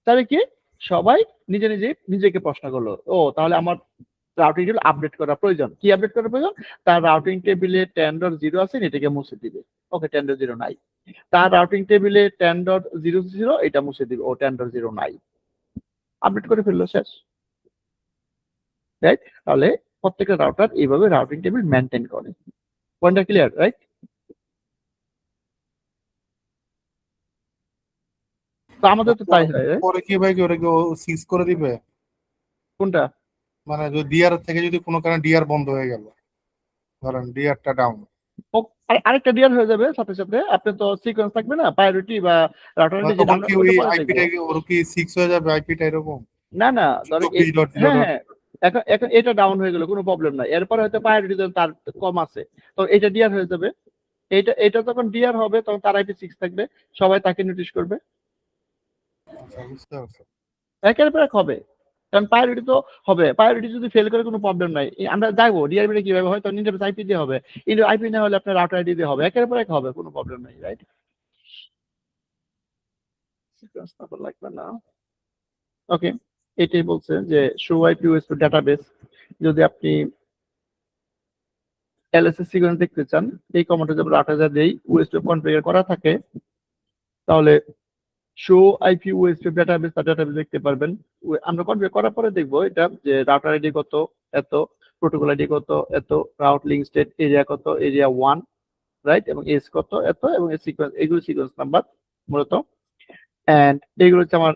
তাহলে কি সবাই নিজে নিজে নিজেকে প্রশ্ন করলো, ও তাহলে আমার রাউটিং টেবিল আপডেট করা প্রয়োজন। কি আপডেট করা প্রয়োজন? তার রাউটিং টেবিলে 10.0 আছে, এটাকে মুছে দিবে। ওকে, 10.0 নাই। তার রাউটিং টেবিলে 10.0 এটা মুছে দিবে, ও 10.0 নাই, আপডেট করে ফেললো, শেষ, রাইট? তাহলে প্রত্যেকটা রাউটার এইভাবে রাউটিং টেবিল মেনটেন করে। পয়েন্টটা ক্লিয়ার, রাইট? তো আমাদের তো তাই হয়, right? পরে কি ভাই, কি ওরা কি সিজ করে দিবে? কোনটা? মানে যদি ডিআর থেকে যদি কোনো কারণে ডিআর বন্ধ হয়ে গেল, ধরেন ডিআরটা ডাউন, আরেকটা ডিয়ার হয়ে যাবে সাথে সাথে। আপনি তো সিকোয়েন্স থাকবে না, প্রায়োরিটি বা রাউটার যে তখন কি ওই পরে আইপিটা দেখবো। ওর কি 6 হয়ে যাবে আইপিটা এরকম? না না, ধরো 24.0. হ্যাঁ হ্যাঁ, এখন এখন এটা ডাউন হয়ে গেল, কোনো প্রবলেম নাই। এরপরে হয়তো প্রায়োরিটি তার কম আছে, তো এটা ডিয়ার হয়ে যাবে। এটা যখন ডিয়ার হবে তখন তার আইপি 6 থাকবে, সবাই তাকে নোটিশ করবে, আচ্ছা, বুঝতে পারছি। একের পর এক হবে। কারণ প্রায়োরিটি তো হবে, প্রায়োরিটি যদি ফেল করে কোনো প্রবলেম নাই, আমরা যাবো ডিআরবিটা কিভাবে হয়, তখন ইন্টারফেস আইপি দিয়ে হবে, ইন্টার আইপি না হলে আপনার রাউটার আইডি দিয়ে হবে, একের পর এক হবে, কোনো প্রবলেম নাই, রাইট? সিকোয়েন্স নাম্বার লাগবে না। ওকে, এটাই বলছে যে show IP OS to database. যদি আপনি এলএসএস সিকোয়েন্স দেখতে চান, এই কমান্ডে যদি 8000 দেই, ওএস টু কনফিগার করা থাকে, তাহলে show IP OS to database তার ডাটাবেস দেখতে পারবেন। আমরা কনফিগার করার পরে দেখবো এটা যে রাউটার আইডি কত, এত, প্রোটোকল আইডি কত, এত, রাউট লিঙ্ক স্টেট এরিয়া কত, এরিয়া 1, রাইট? এবং এস কত, এত, এবং এর সিকোয়েন্স, এগুলো সিকোয়েন্স নাম্বার মূলত। এন্ড এগুলো হচ্ছে আমার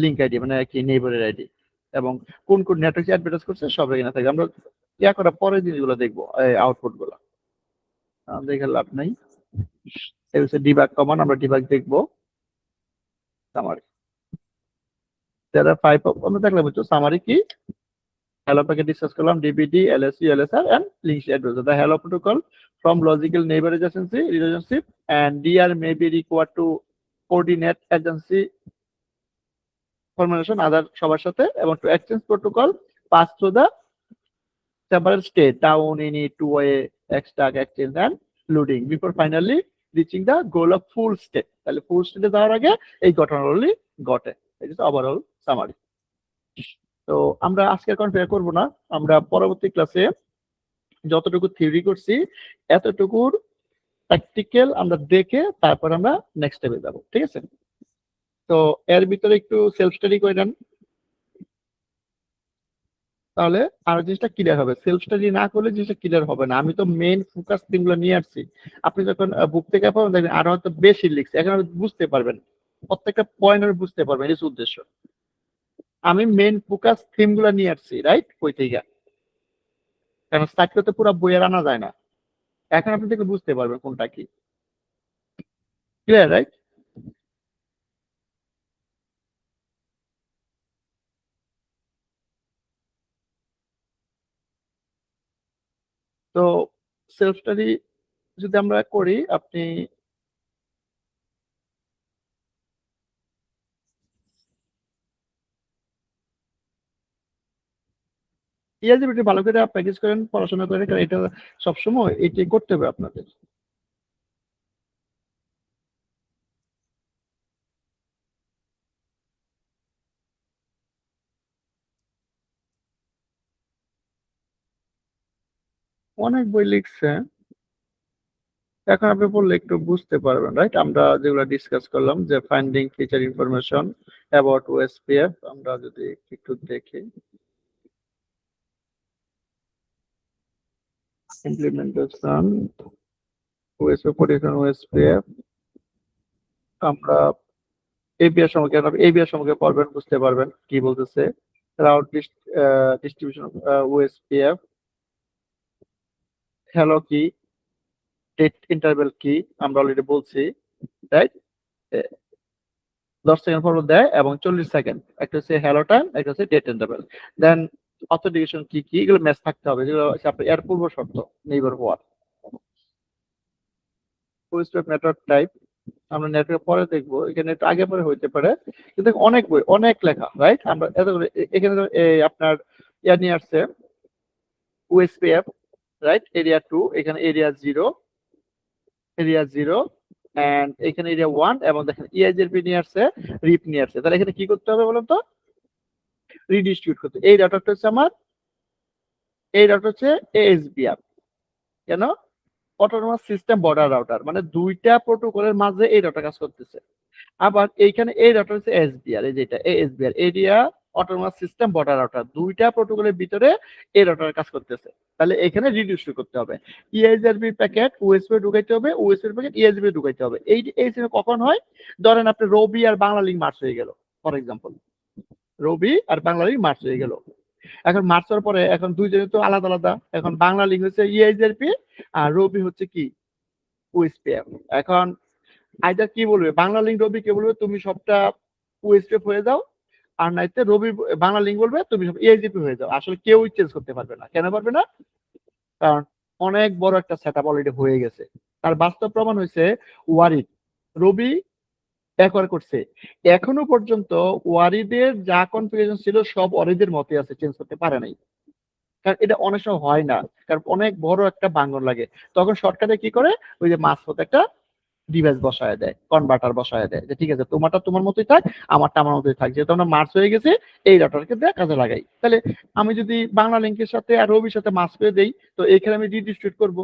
লিঙ্ক আইডি, মানে কি নেইবারের আইডি, এবং কোন কোন নেটওয়ার্কে অ্যাডভার্টাইজ করছে সব এখানে থাকে। আমরা ইয়া করার পরে জিনিসগুলো দেখবো, আউটপুট গুলো দেখে লাভ নাই। এই হচ্ছে ডিবাগ কমান্ড, আমরা ডিবাগ দেখবো। সামারি, there are 5 আমরা দেখলাম হচ্ছে সামারি কি, hello packet ডিসকাস করলাম, DBD, LSC, LSR and link address. The hello protocol from logical neighbor agency relationship and DR may be required to coordinate agency formation other সবার সাথে, এবং to exchange protocol pass through the several state down in it to a extract, exchange and loading before finally reaching the goal of full state. তাহলে ফুল স্টেটে যাওয়ার আগে এই ঘটনাগুলি ঘটে। এটা হচ্ছে ওভারঅল সামারি। তো আমরা আজকে কনফিগার করব না, আমরা পরবর্তী ক্লাসে যতটুকু থিওরি করছি এতটুকুর প্র্যাকটিক্যাল আমরা দেখে তারপর আমরা নেক্সট স্টেপে যাব, ঠিক আছে? তো এর ভিতরে একটু সেলফ স্টাডি করে নেন, তাহলে আর জিনিসটা ক্লিয়ার হবে। সেলফ স্টাডি না করলে জিনিসটা ক্লিয়ার হবে না। আমি তো মেইন ফোকাস থিমগুলো নিয়ে আসছি, আপনি যখন বুক থেকে পাবেন দেখবেন আরো হয়তো বেশি লিখছে, এখন বুঝতে পারবেন, প্রত্যেকটা পয়েন্ট বুঝতে পারবেন, এই উদ্দেশ্য। আমি মেইন ফোকাস থিমগুলো নিয়ে আসছি, রাইট? বই থেকে, কারণ স্টার্ট করতে পুরো বইয়ের আনা যায় না, এখন আপনি থেকে বুঝতে পারবেন কোনটা কি, ক্লিয়ার, রাইট? তো সেলফ স্টাডি যদি আমরা করি, আপনি ইয়াজিবিটি ভালো করে প্র্যাকটিস করেন, পড়াশোনা করেন, কারণ এটা সবসময় এটাই করতে হবে আপনাদের। অনেক বই লিখছে, এখন আপনি পড়লে একটু বুঝতে পারবেন, রাইট? আমরা যেগুলো ডিসকাস করলাম যে finding feature information about OSPF, আমরা যদি একটু দেখি, ইমপ্লিমেন্টেশন ওএসপিএফ, ওএসপিএফ, আমরা এবিআর সম্পর্কে এবিআর সম্পর্কে পড়বেন, বুঝতে পারবেন কি বলতেছে। রাউট ডিস্ট্রিবিউশন ওএসপিএফ, হ্যালো কি, ডেট ইন্টারভেল কি আমরা অলরেডি বলছি, রাইট? 10 সেকেন্ড পর দেয় এবং 40 সেকেন্ড, একটা হচ্ছে হ্যালো টাইম, একটা হচ্ছে ডেট ইন্টারভেল। দেন অথেন্টিকেশন কি কি, এগুলো ম্যাচ থাকতে হবে, যেগুলো হচ্ছে আপনার এর পূর্ব শর্ত নেইবার হওয়ার। ওয়েবসাইট নেটওয়ার্ক টাইপ আমরা নেটওয়ার্ক পরে দেখবো, এখানে একটু আগে পরে হইতে পারে, কিন্তু অনেক বই অনেক লেখা, রাইট? আমরা এখানে আপনার ইয়া নিয়ে আসছে ওএসপিএফ, রাইট? এরিয়া 2, এখানে এরিয়া 0, এন্ড এখানে এরিয়া 1, এবং দেখেন ইআইজেরপি নিয়ে আসছে, রিপ নিয়ে আসছে। তাহলে এখানে কি করতে হবে বলুন তো? রিডিস্ট্রিবিউট করতে। এই ডাটাটা হচ্ছে আমার, এই ডাটা হচ্ছে এএসবিআর। কেন? অটোনোমাস সিস্টেম বর্ডার রাউটার, মানে দুইটা প্রোটোকলের মাঝে এই ডাটা কাজ করতেছে। আবার এইখানে এই ডাটা হচ্ছে এসবিআর, এই যেটা ASBR, area autonomous system border router, দুইটা প্রোটোকলের ভিতরে এই রাউটার কাজ করতেছে। তাহলে এখানে রিডিস্ট্রিবিউট করতে হবে। ইআইজেরপি প্যাকেট ওএসপি ঢুকাইতে হবে, ওএসপি প্যাকেট ইআইজেরপি ঢুকাইতে হবে। এই সিমে কখন হয়? ধরেন আপনি রবি আর বাংলা লিঙ্ক মার্চ হয়ে গেল, ফর এক্সাম্পল রবি আর বাংলা লিঙ্ক মার্চ হয়ে গেল। এখন মার্চ হওয়ার পরে এখন দুইজনে তো আলাদা আলাদা, এখন বাংলা লিঙ্ক হচ্ছে ইআইজেরপি আর রবি হচ্ছে কি ওএসপিএফ। এখন আইদার কি বলবে, বাংলা লিঙ্ক রবি কে বলবে তুমি সবটা ওএসপিএফ হয়ে যাও, আর নাইতে রবি বাংলা লিঙ্ক বলবে তুমি সব ইআইজিপি হয়ে যাও। আসলে কেউ চেঞ্জ করতে পারবে না। কেন পারবে না? কারণ অনেক বড় একটা সেটআপ অলরেডি হয়ে গেছে। তার বাস্তব প্রমাণ হয়েছে ওয়ারিড, রবি একবার করছে, এখনো পর্যন্ত ওয়ারিদের যা কনফিগারেশন ছিল সব ওয়ারিদের মতই আছে, চেঞ্জ করতে পারে নাই। কারণ এটা অনেক সময় হয় না, কারণ অনেক বড় একটা ভাঙন লাগে। তখন শর্টকাটে কি করে, ওই যে মাঝপথে একটা ডিভাইস বসায় দেয়, কনভার্টার বসায় দেয়, যে ঠিক আছে তোমারটা তোমার মতোই থাক, আমারটা আমার মতোই থাক, যেহেতু আমরা মার্চ হয়ে গেছে এই ডাটাকে দিয়ে কাজে লাগাই। তাহলে আমি যদি বাংলা লিঙ্কের সাথে আর রবির সাথে মার্চ করে দেই, তো এখানে আমি রিডিস্ট্রিবিউট করব,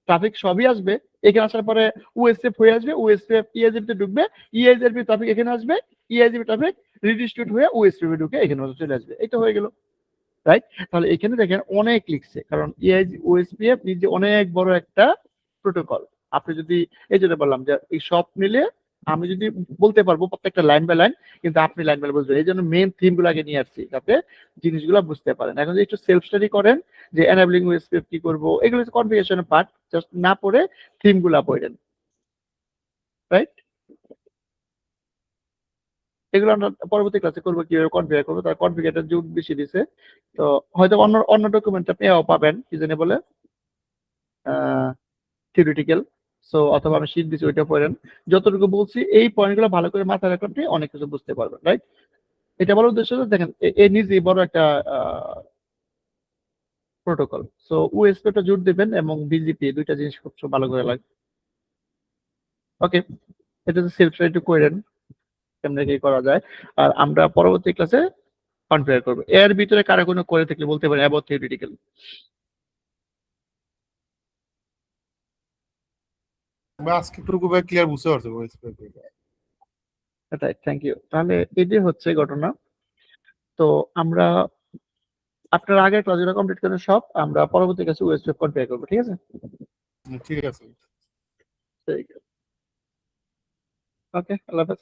ট্রাফিক সবই আসবে। এখানে আসার পরে ওএসএফ হয়ে আসবে, ওএসএফ ইআইজিপি ঢুকবে, ইআইজিপি ট্রাফিক এখানে আসবে, ইআইজিপি ট্রাফিক রিডিস্ট্রিবিউট হয়ে ওএসপি ঢুকে এখানে চলে আসবে। এই তো হয়ে গেল, রাইট? তাহলে এখানে দেখেন অনেক লিখছে, কারণ ইআইজি ওএসপিএফ নিজে অনেক বড় একটা প্রোটোকল। আপনি যদি, এই জন্য বললাম যে এই সব মিলে আমি যদি বলতে পারবো প্রত্যেকটা লাইন বাই লাইন, কিন্তু আপনি লাইন বাই লাইন বুঝবেন। এই জন্য মেন থিম গুলো আগে নিয়ে আসছি, যাতে জিনিসগুলো বুঝতে পারেন। এখন যদি একটু সেলফ স্টাডি করেন যে এনাবলিং ওএসপিএফ কি করবো, এগুলো হচ্ছে কনফিগারেশনের পার্ট, জাস্ট না পড়ে থিম গুলা পড়েন, রাইট? এগুলো আমরা পরবর্তী ক্লাসে করবো, কিভাবে কনফিগার করবো। তার কনফিগারেটর যুগ বেশি দিছে, তো হয়তো অন্য অন্য ডকুমেন্ট আপনি পাবেন, কি জানি বলে থিওরিটিক্যাল। সো অথবা আমি শীট দিচ্ছি, ওইটা পড়েন। যতটুকু বলছি এই পয়েন্টগুলো ভালো করে মাথায় রাখলে আপনি অনেক কিছু বুঝতে পারবেন, রাইট? এটা বলার উদ্দেশ্য হচ্ছে, দেখেন এই নিজেই বড় একটা প্রোটোকল। সো ওএসপিটা জোর দিবেন এবং বিজিপি, দুইটা জিনিস খুব ভালো করে লাগবে। ওকে, এটা তো সেলফ স্টাডি করেন কেমনে কি করা যায়, আর আমরা পরবর্তী ক্লাসে কনফিগার করবো। এর ভিতরে কারো কোনো করে থাকলে বলতে পারেন অ্যাবাউট থিওরিটিক্যাল। আজকে একটু ক্লিয়ার বুঝতে পারছো ওএসপি। Right, thank you. তাহলে এটাই হচ্ছে ঘটনা। তো আমরা আপনার আগের ক্লাসগুলো কমপ্লিট করেন সব, আমরা পরবর্তী ক্লাসে ওয়েবসাইট কনফিগার করবো, ঠিক আছে? ঠিক আছে। ঠিক আছে, ওকে, আল্লাহ হাফেজ।